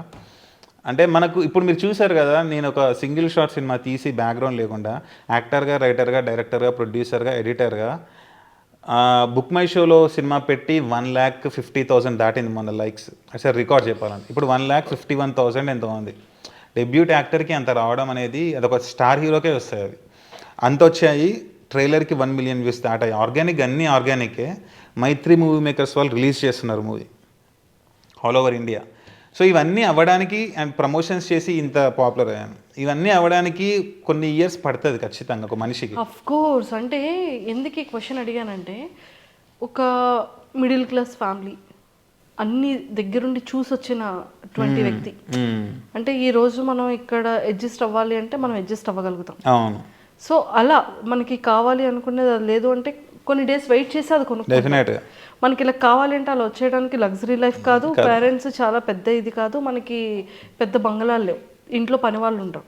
అంటే మనకు ఇప్పుడు మీరు చూసారు కదా, నేను ఒక సింగిల్ షాట్ సినిమా తీసి బ్యాక్గ్రౌండ్ లేకుండా యాక్టర్గా, రైటర్గా, డైరెక్టర్గా, ప్రొడ్యూసర్గా, ఎడిటర్గా, బుక్ మై షోలో సినిమా పెట్టి 1,50,000 దాటింది మొన్న లైక్స్. అసలు రికార్డ్ చెప్పాలంటే ఇప్పుడు 1,51,000 ఎంతో ఉంది. డెబ్యూట్ యాక్టర్కి అంత రావడం అనేది అదొక స్టార్ హీరోకే వస్తాయి. అవి అంత వచ్చాయి. ట్రైలర్కి 1 million views దాటాయి. ఆర్గానిక్, అన్నీ ఆర్గానికే. మైత్రి మూవీ మేకర్స్ వాళ్ళు రిలీజ్ చేస్తున్నారు movie all over India. So ఇవన్నీ అవ్వడానికి అండ్ ప్రమోషన్స్ చేసి ఇంత పాపులర్ అయ్యాను. ఇవన్నీ అవ్వడానికి కొన్ని ఇయర్స్ పడుతుంది ఖచ్చితంగా ఒక మనిషికి. Of course. అంటే ఎందుకు ఈ క్వశ్చన్ అడిగానంటే, ఒక మిడిల్ క్లాస్ ఫ్యామిలీ అన్ని దగ్గరుండి చూసొచ్చిన 20 వ్యక్తి, అంటే ఈ రోజు మనం ఇక్కడ అడ్జస్ట్ అవ్వాలి అంటే మనం అడ్జస్ట్ అవ్వగలుగుతాం. అవును. సో అలా మనకి కావాలి అనుకునేది అది లేదు అంటే కొన్ని డేస్ వెయిట్ చేసి అది కొనుక్కుంటాం. డెఫినెట్గా మనకి ఇలా కావాలంటే అలా వచ్చేయడానికి లగ్జరీ లైఫ్ కాదు, పేరెంట్స్ చాలా పెద్ద ఇది కాదు, మనకి పెద్ద బంగళాలు లేవు, ఇంట్లో పని వాళ్ళు ఉంటారు.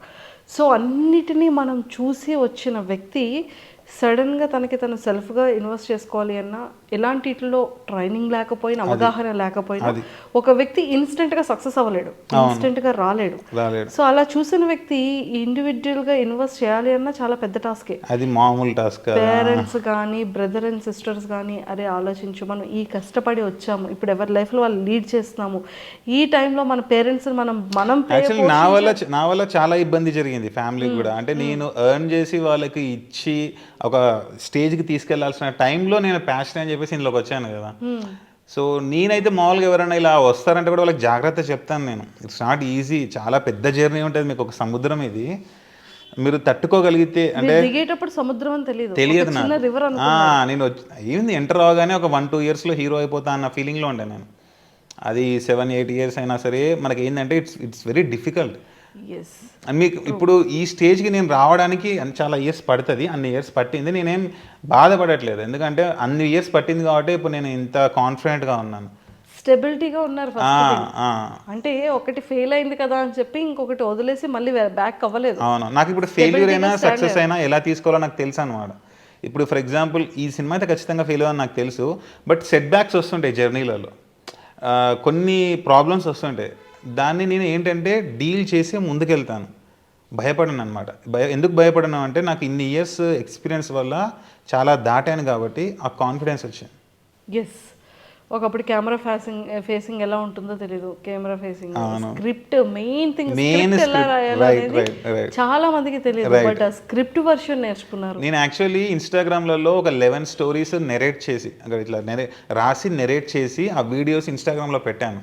సో అన్నిటినీ మనం చూసి వచ్చిన వ్యక్తి సడన్గా తను సెల్ఫ్గా ఇన్వెస్ట్ చేసుకోవాలి అన్నా ఎలాంటి ఇట్లో ట్రైనింగ్ లేకపోయినా, అవగాహన లేకపోయినా ఒక వ్యక్తి ఇన్స్టెంట్గా సక్సెస్ అవ్వలేడు, ఇన్స్టెంట్గా రాలేడు. సో అలా చూసిన వ్యక్తి ఇండివిజువల్గా ఇన్వెస్ట్ చేయాలి అన్నా చాలా పెద్ద టాస్కే. అది మామూలు టాస్క్. పేరెంట్స్ కానీ బ్రదర్ అండ్ సిస్టర్స్ కానీ అరే ఆలోచించు, మనం ఈ కష్టపడి వచ్చాము, ఇప్పుడు ఎవరి లైఫ్లో వాళ్ళు లీడ్ చేస్తున్నాము, ఈ టైంలో మన పేరెంట్స్ మనం యాక్చువల్లీ నా వల్ల చాలా ఇబ్బంది జరిగింది ఫ్యామిలీకి కూడా. అంటే నేను ఎర్న్ చేసి వాళ్ళకి ఇచ్చి ఒక స్టేజ్కి తీసుకెళ్లాల్సిన టైంలో నేను ప్యాషన్ అని చెప్పేసి ఇందులోకి వచ్చాను కదా. సో నేనైతే మామూలుగా ఎవరైనా ఇలా వస్తారంటే కూడా వాళ్ళకి జాగ్రత్త చెప్తాను నేను. ఇట్స్ నాట్ ఈజీ, చాలా పెద్ద జర్నీ ఉంటుంది, మీకు ఒక సముద్రం ఇది, మీరు తట్టుకోగలిగితే. అంటే దిగేటప్పుడు సముద్రం అని తెలియదు నేను ఏంది ఎంటర్ అవగానే ఒక 1-2 ఇయర్స్లో హీరో అయిపోతా అన్న ఫీలింగ్లో ఉండే నేను. అది 7-8 ఇయర్స్ అయినా సరే మనకి ఏంటంటే ఇట్స్ వెరీ డిఫికల్ట్. అండ్ మీకు ఇప్పుడు ఈ స్టేజ్కి నేను రావడానికి చాలా ఇయర్స్ పడుతుంది, అన్ని ఇయర్స్ పట్టింది, నేనేం బాధపడట్లేదు, ఎందుకంటే అన్ని ఇయర్స్ పట్టింది కాబట్టి ఇప్పుడు నేను ఇంత కాన్ఫిడెంట్గా ఉన్నాను, స్టెబిలిటీగా ఉన్నారు. అంటే ఒకటి ఫెయిల్ అయింది కదా అని చెప్పి ఇంకొకటి వదిలేసి మళ్ళీ బ్యాక్ అవ్వలేదు. అవును, నాకు ఇప్పుడు ఫెయిల్యూర్ అయినా సక్సెస్ అయినా ఎలా తీసుకోవాలో నాకు తెలుసు అనమాట. ఇప్పుడు ఫర్ ఎగ్జాంపుల్ ఈ సినిమా అయితే ఖచ్చితంగా ఫెయిల్ అవ్వని నాకు తెలుసు, బట్ సెట్ బ్యాక్స్ వస్తుంటాయి జర్నీలలో, కొన్ని ప్రాబ్లమ్స్ వస్తుంటాయి, దాన్ని నేను ఏంటంటే డీల్ చేసి ముందుకెళ్తాను, భయపడను అనమాట. ఎందుకు భయపడను అంటే నాకు ఇన్ని ఇయర్స్ ఎక్స్పీరియన్స్ వల్ల చాలా దాటాను కాబట్టి ఆ కాన్ఫిడెన్స్ వచ్చింది. ఎస్, ఒకప్పుడు కెమెరా ఫేసింగ్ ఎలా ఉంటుందో తెలియదు, camera facing script main thing, ఎలా రాయాలనేది చాలా మందికి తెలియదు, బట్ ఆ స్క్రిప్ట్ వర్షన్ నేర్చుకున్నారు. నేను యాక్చువల్లీ ఇన్స్టాగ్రామ్లలో ఒక 11 స్టోరీస్ నెరేట్ చేసి ఇట్లా రాసి నెరేట్ చేసి ఆ వీడియోస్ ఇన్స్టాగ్రామ్లో పెట్టాను.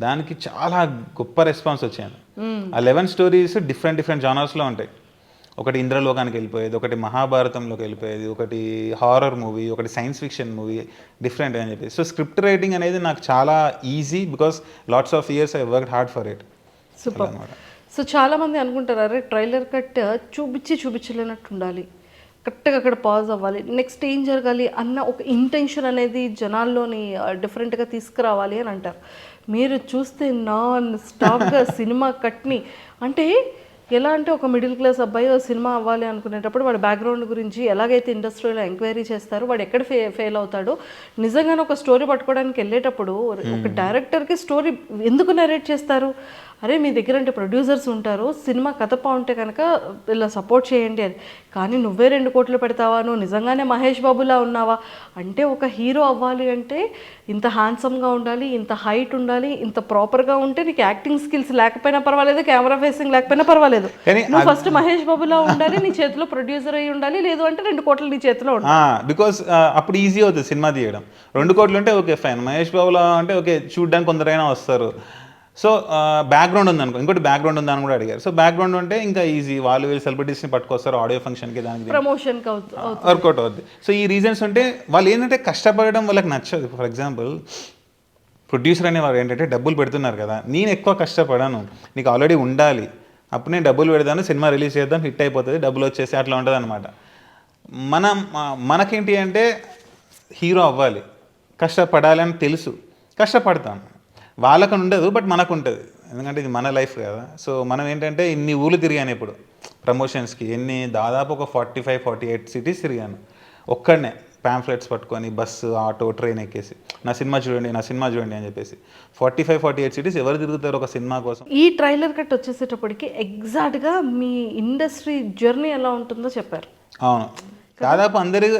దానికి చాలా గొప్ప రెస్పాన్స్ వచ్చాను. ఆ 11 స్టోరీస్ డిఫరెంట్ జానర్స్లో ఉంటాయి. ఒకటి ఇంద్రలోకానికి వెళ్ళిపోయేది, ఒకటి మహాభారతంలోకి వెళ్ళిపోయేది, ఒకటి హారర్ మూవీ, ఒకటి సైన్స్ ఫిక్షన్ మూవీ, డిఫరెంట్ అని చెప్పి. సో స్క్రిప్ట్ రైటింగ్ అనేది నాకు చాలా easy, because lots of years I worked hard for it. Super. So చాలామంది అనుకుంటారు అరే ట్రైలర్ కట్ చూపించలేనట్టు ఉండాలి, కరెక్ట్గా అక్కడ పాజ్ అవ్వాలి, నెక్స్ట్ ఏం జరగాలి అన్న ఒక ఇంటెన్షన్ అనేది జనాల్లోని డిఫరెంట్గా తీసుకురావాలి అని అంటారు. మీరు చూస్తే నాన్ స్టాప్గా సినిమా కట్ని, అంటే ఎలా అంటే ఒక మిడిల్ క్లాస్ అబ్బాయి సినిమా అవ్వాలి అనుకునేటప్పుడు వాడి బ్యాక్గ్రౌండ్ గురించి ఎలాగైతే ఇండస్ట్రీలో ఎంక్వైరీ చేస్తారో, వాడు ఎక్కడ ఫెయిల్ అవుతాడో, నిజంగానే ఒక స్టోరీ పట్టుకోవడానికి వెళ్ళేటప్పుడు ఒక డైరెక్టర్కి స్టోరీ ఎందుకు నరేట్ చేస్తారు, అరే మీ దగ్గర అంటే ప్రొడ్యూసర్స్ ఉంటారు, సినిమా కథ బాగుంటే కనుక ఇలా సపోర్ట్ చేయండి అని. కానీ నువ్వే 2 కోట్లు పెడతావా, నువ్వు నిజంగానే మహేష్ బాబులా ఉన్నావా అంటే, ఒక హీరో అవ్వాలి అంటే ఇంత హ్యాండ్సమ్గా ఉండాలి, ఇంత హైట్ ఉండాలి, ఇంత ప్రాపర్గా ఉంటే నీకు యాక్టింగ్ స్కిల్స్ లేకపోయినా పర్వాలేదు, కెమెరా ఫేసింగ్ లేకపోయినా పర్వాలేదు, నువ్వు ఫస్ట్ మహేష్ బాబులా ఉండాలి, నీ చేతిలో ప్రొడ్యూసర్ అయి ఉండాలి, లేదు అంటే 2 కోట్లు నీ చేతిలో ఉండాలి. బికాస్ అప్పుడు ఈజీ అవుతుంది సినిమా తీయడం. 2 కోట్లు అంటే ఓకే ఫైన్, మహేష్ బాబులా అంటే ఓకే చూడడానికి కొందరైనా వస్తారు. సో బ్యాక్గ్రౌండ్ ఉంది అనుకో, ఇంకోటి బ్యాక్గ్రౌండ్ ఉందని కూడా అడిగారు. సో బ్యాక్గ్రౌండ్ ఉంటే ఇంకా ఈజీ, వాళ్ళు సెలబ్రిటీస్ని పట్టుకొస్తారు ఆడియో ఫంక్షన్కి, దానికి ప్రమోషన్కి వర్కౌట్ అవుద్ది. సో ఈ రీజన్స్ ఉంటే వాళ్ళు ఏంటంటే కష్టపడడం వాళ్ళకి నచ్చదు. ఫర్ ఎగ్జాంపుల్ ప్రొడ్యూసర్ అనేవారు ఏంటంటే డబ్బులు పెడుతున్నారు కదా, నేను ఎక్కువ కష్టపడాను, నీకు ఆల్రెడీ ఉండాలి, అప్పుడు నేను డబ్బులు పెడతాను, సినిమా రిలీజ్ చేద్దాం, హిట్ అయిపోతుంది, డబ్బులు వచ్చేసి అట్లా ఉంటుంది అనమాట. మనకేంటి అంటే హీరో అవ్వాలి, కష్టపడాలి అని తెలుసు, కష్టపడతాను, వాళ్ళకు ఉండదు బట్ మనకు ఉంటుంది, ఎందుకంటే ఇది మన లైఫ్ కదా. సో మనం ఏంటంటే ఇన్ని ఊళ్ళు తిరిగాను ఇప్పుడు ప్రమోషన్స్కి, దాదాపు ఒక 45-48 సిటీస్ తిరిగాను ఒక్కడనే, ప్యాంఫ్లెట్స్ పట్టుకొని బస్సు ఆటో ట్రైన్ ఎక్కేసి నా సినిమా చూడండి అని చెప్పేసి. 45-48 సిటీస్ ఎవరు తిరుగుతారు ఒక సినిమా కోసం. ఈ ట్రైలర్ కట్ వచ్చేసేటప్పటికి ఎగ్జాక్ట్గా మీ ఇండస్ట్రీ జర్నీ ఎలా ఉంటుందో చెప్పారు. అవును, దాదాపు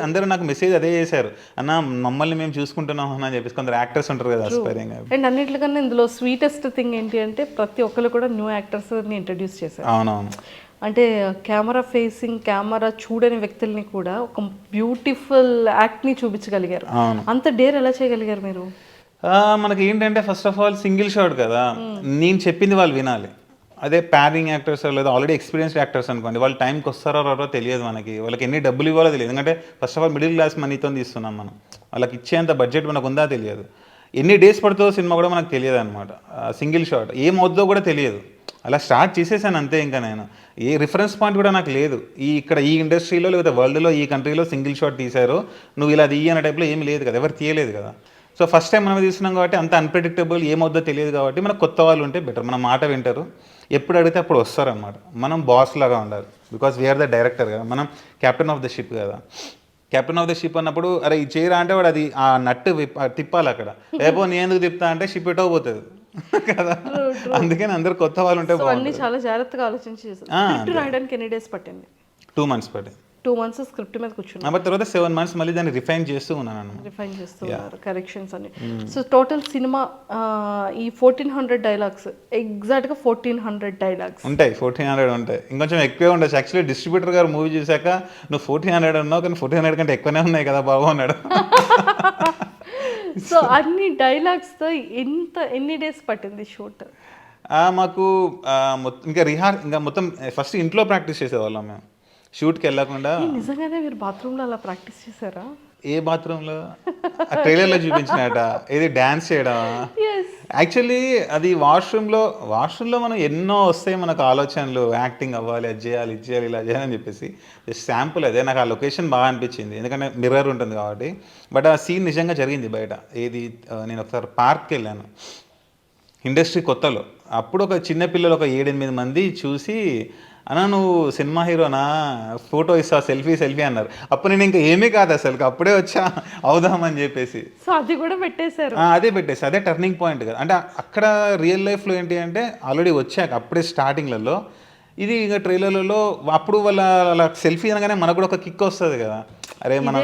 అందరూ నాకు మెసేజ్ అదే చేశారు, అన్న మమ్మల్ని మేము చూసుకుంటున్నాం అని చెప్పేసి. కొందరు యాక్టర్స్ ఉంటారు కదా ఆస్పైరింగ్. అండ్ అన్నిటికన్నా ఇందులో స్వీటెస్ట్ థింగ్ ఏంటి అంటే ప్రతి ఒక్కరు కూడా న్యూ యాక్టర్స్ని ఇంట్రడ్యూస్ చేశారు. అవునవును, అంటే కెమెరా ఫేసింగ్, కెమెరా చూడని వ్యక్తుల్ని కూడా ఒక బ్యూటిఫుల్ యాక్ట్ని చూపించగలిగారు. అంత డేర్ ఎలా చేయగలిగారు మీరు? మనకి ఏంటంటే first of all single shot కదా, నేను చెప్పింది వాళ్ళు వినాలి. అదే ప్యారింగ్ యాక్టర్స్ లేదా ఆల్రెడీ ఎక్స్పీరియన్స్డ్ యాక్టర్స్ అనుకోండి, వాళ్ళు టైంకి వస్తారో రారో తెలియదు మనకి, వాళ్ళకి ఎన్ని డబ్బులు ఇవ్వాలో తెలియదు, ఎందుకంటే first of all middle class మనీతో తీస్తున్నాం మనం, వాళ్ళకి ఇచ్చేంత బడ్జెట్ మనకు ఉందా తెలియదు, ఎన్ని డేస్ పడుతుందో సినిమా కూడా మనకు తెలియదు అనమాట. సింగిల్ షాట్ ఏమవుతుందో కూడా తెలియదు, అలా స్టార్ట్ చేసేసాను అంతే. ఇంకా నేను ఏ రిఫరెన్స్ పాయింట్ కూడా నాకు లేదు. ఈ ఇండస్ట్రీలో లేకపోతే వరల్డ్లో ఈ కంట్రీలో సింగిల్ షాట్ తీశారు, నువ్వు ఇలా తీయ అనే టైప్లో ఏమి లేదు కదా, ఎవరు తీయలేదు కదా. సో ఫస్ట్ టైం మనం తీస్తున్నాం కాబట్టి అంత అన్ప్రెడిక్టబుల్ ఏమవుద్దో తెలియదు కాబట్టి మనకు కొత్త వాళ్ళు ఉంటే బెటర్, మన మాట వింటారు, ఎప్పుడు అడిగితే అప్పుడు వస్తారనమాట. మనం బాస్ లాగా ఉండాలి, బికాస్ వీఆర్ ద డైరెక్టర్ కదా, మనం కెప్టెన్ ఆఫ్ ద షిప్ కదా. కెప్టెన్ ఆఫ్ ద షిప్ అన్నప్పుడు అరే ఇది చేయరా అంటే వాడు అది ఆ నట్టు తిప్పాలి అక్కడ, లేకపోతే నేను ఎందుకు తిప్పుతా అంటే షిప్ ఎటో పోతుంది కదా. అందుకని అందరు కొత్త వాళ్ళు ఉంటే అన్ని చాలా జాగ్రత్తగా ఆలోచించి స్క్రిప్ట్ రాయడానికి ఎన్ని డేస్ పట్టింది? 2 months పట్టింది. 2 months స్క్రిప్ట్ మీద కూర్చున్నాను. ఆ తర్వాత 7 months మళ్ళీ దాన్ని రిఫైన్ చేస్తూ ఉన్నాను అన్నమాట. రిఫైన్ చేస్తున్నారు కరెక్షన్స్ అన్ని. సో టోటల్ సినిమా ఈ 1400 డైలాగ్స్, ఎగ్జాక్ట్గా 1400 డైలాగ్స్ ఉంటాయి. 1400 ఉంటాయి, ఇంకొంచెం ఎక్కువే ఉండొచ్చు. యాక్చువల్లీ డిస్ట్రిబ్యూటర్ గారు మూవీ చూసాక నువ్వు 1400 అన్నావు కానీ 1400 కంటే ఎక్కువనే ఉన్నాయి కదా బాబు అన్నాడు. సో అన్ని డైలాగ్స్తో ఎన్ని డేస్ పట్టింది షూట్? మాకు ఇంకా మొత్తం ఫస్ట్ ఇంట్లో ప్రాక్టీస్ చేసేవాళ్ళం మేము, షూట్కి వెళ్ళకుండా. నిజంగానే మీరు బాత్రూంలో అలా ప్రాక్టీస్ చేశారా? ఏ బాత్రూంలో? ట్రైలర్లో చూపించినట ఇది డ్యాన్స్ చేయడం. యాక్చువల్లీ అది వాష్రూమ్లో మనం ఎన్నో వస్తాయి మనకు ఆలోచనలు, యాక్టింగ్ అవ్వాలి, అది చేయాలి, ఇది చేయాలి, ఇలా చేయాలని చెప్పేసి జస్ట్ శాంపుల్ అదే. నాకు ఆ లొకేషన్ బాగా అనిపించింది ఎందుకంటే మిర్రర్ ఉంటుంది కాబట్టి. బట్ ఆ సీన్ నిజంగా జరిగింది బయట. నేను ఒకసారి పార్క్కి వెళ్ళాను ఇండస్ట్రీ కొత్తలో. అప్పుడు ఒక చిన్న పిల్లలు ఒక 7-8 మంది చూసి అన్నా నువ్వు సినిమా హీరోనా, ఫోటో ఇస్తా, సెల్ఫీ అన్నారు. అప్పుడు నేను ఇంకా ఏమీ కాదు అసలు, అప్పుడే వచ్చా అవుదామని చెప్పేసి. సో అది కూడా పెట్టేశారు. అదే పెట్టేసి అదే టర్నింగ్ పాయింట్ కదా. అంటే అక్కడ రియల్ లైఫ్లో ఏంటి అంటే ఆల్రెడీ వచ్చాక అప్పుడే స్టార్టింగ్లలో, ఇది ఇక ట్రైలర్లలో అప్పుడు వాళ్ళ సెల్ఫీ అనగానే మనకు కూడా ఒక కిక్ వస్తుంది కదా, అరే మనం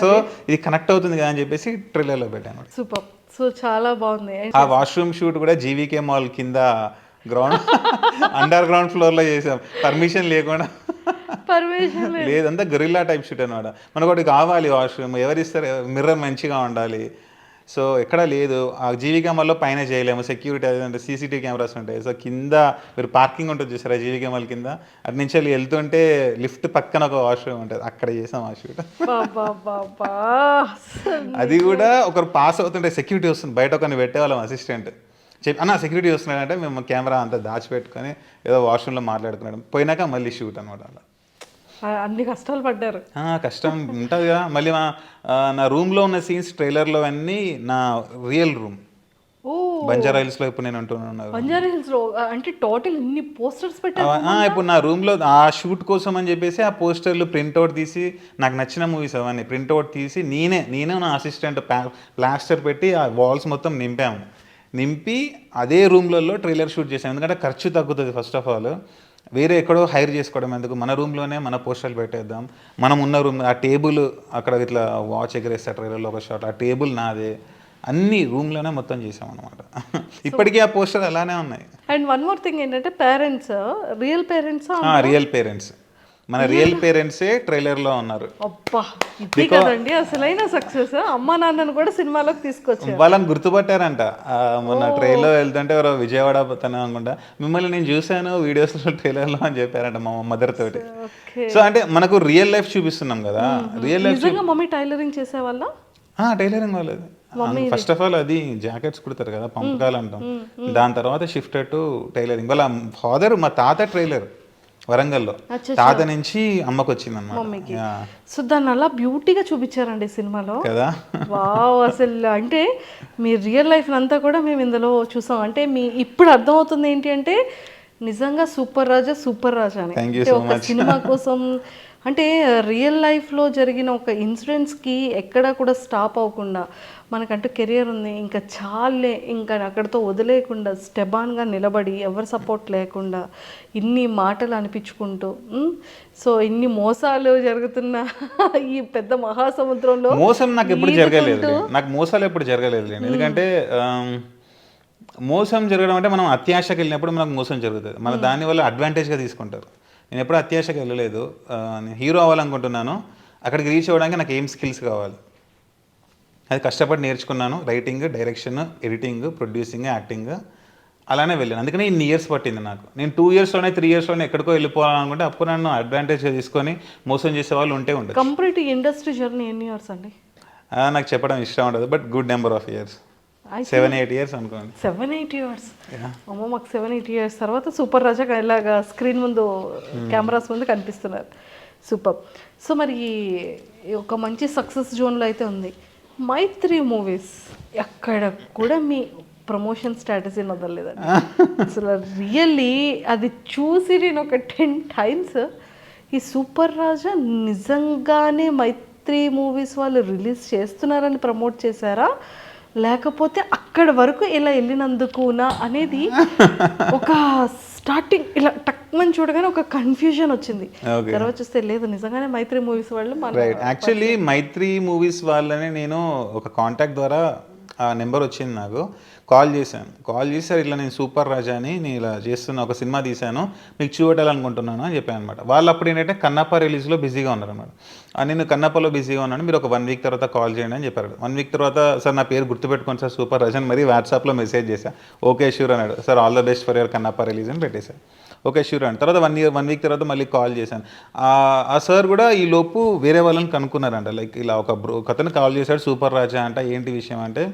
సో ఇది కనెక్ట్ అవుతుంది కదా అని చెప్పేసి ట్రైలర్లో పెట్టాను. సూపర్. సో చాలా బాగుంది. ఆ వాష్రూమ్ షూట్ కూడా జీవీకే మాల్ కింద అండర్ గ్రౌండ్ ఫ్లోర్లో చేసాం, పర్మిషన్ లేకుండా. లేదంతా గొరిల్లా టైప్ షూట్ అనమాట. మనకు ఒకటి కావాలి వాష్రూమ్, ఎవరిస్తారు, మిర్రర్ మంచిగా ఉండాలి. సో ఎక్కడ లేదు, ఆ జీవికే మాల్లో పైన చేయలేము, సెక్యూరిటీ అదే సీసీటీవీ కెమెరాస్ ఉంటాయి. సో కింద మీరు పార్కింగ్ ఉంటుంది చూసారా జీవికే మాల్ కింద, అటు నుంచి వెళ్ళి వెళ్తుంటే లిఫ్ట్ పక్కన ఒక వాష్రూమ్ ఉంటుంది, అక్కడ చేసాం ఆ షూట్. అది కూడా ఒకరు పాస్ అవుతుంటే సెక్యూరిటీ వస్తుంది, బయట ఒకరిని పెట్టేవాళ్ళం అసిస్టెంట్, అన్న సెక్యూరిటీ వస్తున్నాడంటే మేము కెమెరా అంతా దాచిపెట్టుకొని ఏదో వాష్రూమ్లో మాట్లాడుకున్నాడు, పోయినాక మళ్ళీ షూట్ అనమాట. అలా అన్ని కష్టాలు పడ్డారు. కష్టం ఉంటుంది కదా. మళ్ళీ నా రూమ్లో ఉన్న సీన్స్ ట్రైలర్లో అన్నీ నా రియల్ రూమ్ బంజారా హిల్స్లో. ఇప్పుడు నేను అంటున్నాను బంజారా హిల్స్లో అంటే టోటల్ ఇన్ని పోస్టర్స్ పెట్టారు. ఇప్పుడు నా రూమ్లో ఆ షూట్ కోసం అని చెప్పేసి ఆ పోస్టర్లు ప్రింట్అవుట్ తీసి, నాకు నచ్చిన మూవీస్ అవన్నీ ప్రింట్అవుట్ తీసి నేనే నా అసిస్టెంట్ ప్లాస్టర్ పెట్టి ఆ వాల్స్ మొత్తం నింపి అదే రూమ్లలో ట్రైలర్ షూట్ చేసాం. ఎందుకంటే ఖర్చు తగ్గుతుంది ఫస్ట్ ఆఫ్ ఆల్, వేరే ఎక్కడో హైర్ చేసుకోవడం ఎందుకు, మన రూమ్లోనే మన పోస్టర్లు పెట్టేద్దాం. మనం ఉన్న రూమ్, ఆ టేబుల్ అక్కడ ఇట్లా వాచ్ ఎగరేస్తా ట్రైలర్లో ఒక షాట్, ఆ టేబుల్ నాదే, అన్ని రూమ్లోనే మొత్తం చేసాం అనమాట. ఇప్పటికీ ఆ పోస్టర్ అలానే ఉన్నాయి. అండ్ వన్ మోర్ థింగ్ ఏంటంటే పేరెంట్స్, రియల్ పేరెంట్స్ మన రియల్ పేరెంట్సే ట్రైలర్లో ఉన్నారు. అబ్బా ఇది కదండి అసలైన సక్సెస్. అమ్మా నాన్నను కూడా సినిమాలోకి తీసుకొచ్చారు. వాళ్ళని గుర్తుపట్టారంట మొన్న ట్రైలర్ వెళ్తుంటే ఎవరో విజయవాడ పోతాను అనుకుంటా, మిమ్మల్ని నేను చూశాను వీడియోస్లో ట్రైలర్లో అని చెప్పారంట మా మదర్ తోటి. సో అంటే మనకు రియల్ లైఫ్ చూపిస్తున్నాం కదా. రియల్ లైఫ్ మమ్మీ టైలరింగ్ చేసేవాళ్ళ? టైలరింగ్ వాళ్ళది. ఫస్ట్ ఆఫ్ ఆల్ అది జాకెట్స్ కుడతారు కదా, పంపకాలు అంటాం. దాని తర్వాత షిఫ్టెడ్ టు టైలరింగ్. వాళ్ళ ఫాదర్, మా తాత ట్రైలర్ వరంగల్లో, తాత నుంచి అమ్మకు వచ్చింది అన్నమాట. సో దాన్ని అలా బ్యూటీగా చూపించారండి సినిమాలో కదా. వావ్, అసలు అంటే మీ రియల్ లైఫ్ అంతా కూడా మేము ఇందులో చూసాం. అంటే మీ ఇప్పుడు అర్థమవుతుంది ఏంటి అంటే నిజంగా సూపర్ రాజా అని. ఒక సినిమా కోసం అంటే రియల్ లైఫ్లో జరిగిన ఒక ఇన్సిడెంట్స్కి ఎక్కడా కూడా స్టాప్ అవ్వకుండా మనకంటూ కెరియర్ ఉంది, ఇంకా చాలే, ఇంకా అక్కడితో వదిలేయకుండా స్టెబాన్గా నిలబడి ఎవరి సపోర్ట్ లేకుండా ఇన్ని మాటలు అనిపించుకుంటూ, సో ఇన్ని మోసాలు జరుగుతున్న ఈ పెద్ద మహాసముద్రంలో మోసం నాకు ఎప్పుడు జరగలేదు. ఎందుకంటే మోసం జరగడం అంటే మనం అత్యాశకి వెళ్ళినప్పుడు మనకు మోసం జరుగుతుంది, మన దానివల్ల అడ్వాంటేజ్గా తీసుకుంటారు. నేను ఎప్పుడు అత్యాశకి వెళ్ళలేదు. నేను హీరో అవ్వాలనుకుంటున్నాను, అక్కడికి రీచ్ అవ్వడానికి నాకు ఏం స్కిల్స్ కావాలి అది కష్టపడి నేర్చుకున్నాను. Writing, direction, editing, producing, acting అలానే వెళ్ళాను. అందుకని ఇన్ని ఇయర్స్ పట్టింది నాకు. నేను 2 yearsలోనే 3 yearsలోనే ఎక్కడికో వెళ్ళిపోవాలనుకుంటే అప్పుడు నన్ను అడ్వాంటేజ్గా తీసుకొని మోసం చేసే వాళ్ళు ఉంటారు. కంప్లీట్ ఇండస్ట్రీ జర్నీ ఎన్ని ఇయర్స్ అండి? నాకు చెప్పడం ఇష్టం ఉండదు, but good number of years. 7-8 years అనుకోండి. 7-8 ఇయర్స్ అమ్మో, మాకు 7-8 ఇయర్స్ తర్వాత సూపర్ రాజా ఇలాగా స్క్రీన్ ముందు కెమెరాస్ ముందు కనిపిస్తున్నారు. సూపర్. సో మరి ఒక మంచి సక్సెస్ జోన్లో అయితే ఉంది మైత్రి మూవీస్. ఎక్కడ కూడా మీ ప్రమోషన్ స్ట్రాటజీని వదలలేదండి అసలు. రియల్లీ అది చూసి నేను ఒక 10 times ఈ సూపర్ రాజా నిజంగానే మైత్రి మూవీస్ వాళ్ళు రిలీజ్ చేస్తున్నారని ప్రమోట్ చేశారా, లేకపోతే అక్కడ వరకు ఇలా వెళ్ళినందుకునా అనేది ఒక స్టార్టింగ్ ఇలా టక్మని చూడగానే ఒక కన్ఫ్యూజన్ వచ్చింది. తర్వాత చూస్తే లేదు నిజంగానే మైత్రి మూవీస్ వాళ్ళు. రైట్, యాక్చువల్లీ మైత్రి మూవీస్ వాళ్ళని నేను ఒక కాంటాక్ట్ ద్వారా ఆ నెంబర్ వచ్చింది నాకు. కాల్ చేసి సార్ ఇట్లా నేను సూపర్ రాజా అని నేను ఇలా చేస్తున్న ఒక సినిమా తీశాను, మీకు చూపెట్టాలనుకుంటున్నాను అని చెప్పాను అనమాట. వాళ్ళు అప్పుడు ఏంటంటే కన్నప్ప రిలీజ్లో బిజీగా ఉన్నారు అనమాట. నేను కన్నప్పలో బిజీగా ఉన్నాను, మీరు ఒక 1 week తర్వాత కాల్ చేయండి అని చెప్పారు. 1 week తర్వాత సార్ నా పేరు గుర్తుపెట్టుకోండి సార్ సూపర్ రాజా అని మరీ వాట్సాప్లో మెసేజ్ చేశాను. ఓకే ష్యూర్ అన్నాడు. Sir all the best for your Kannappa release అని పెట్టేశారు. ఓకే ష్యూర్ అండి. తర్వాత 1 week తర్వాత మళ్ళీ కాల్ చేశాను. ఆ సార్ కూడా ఈ లోపు వేరే వాళ్ళని కనుక్కున్నారంట. లైక్ ఇలా ఒక అతను కాల్ చేశాడు సూపర్ రాజా అంట. ఏంటి విషయం అంటే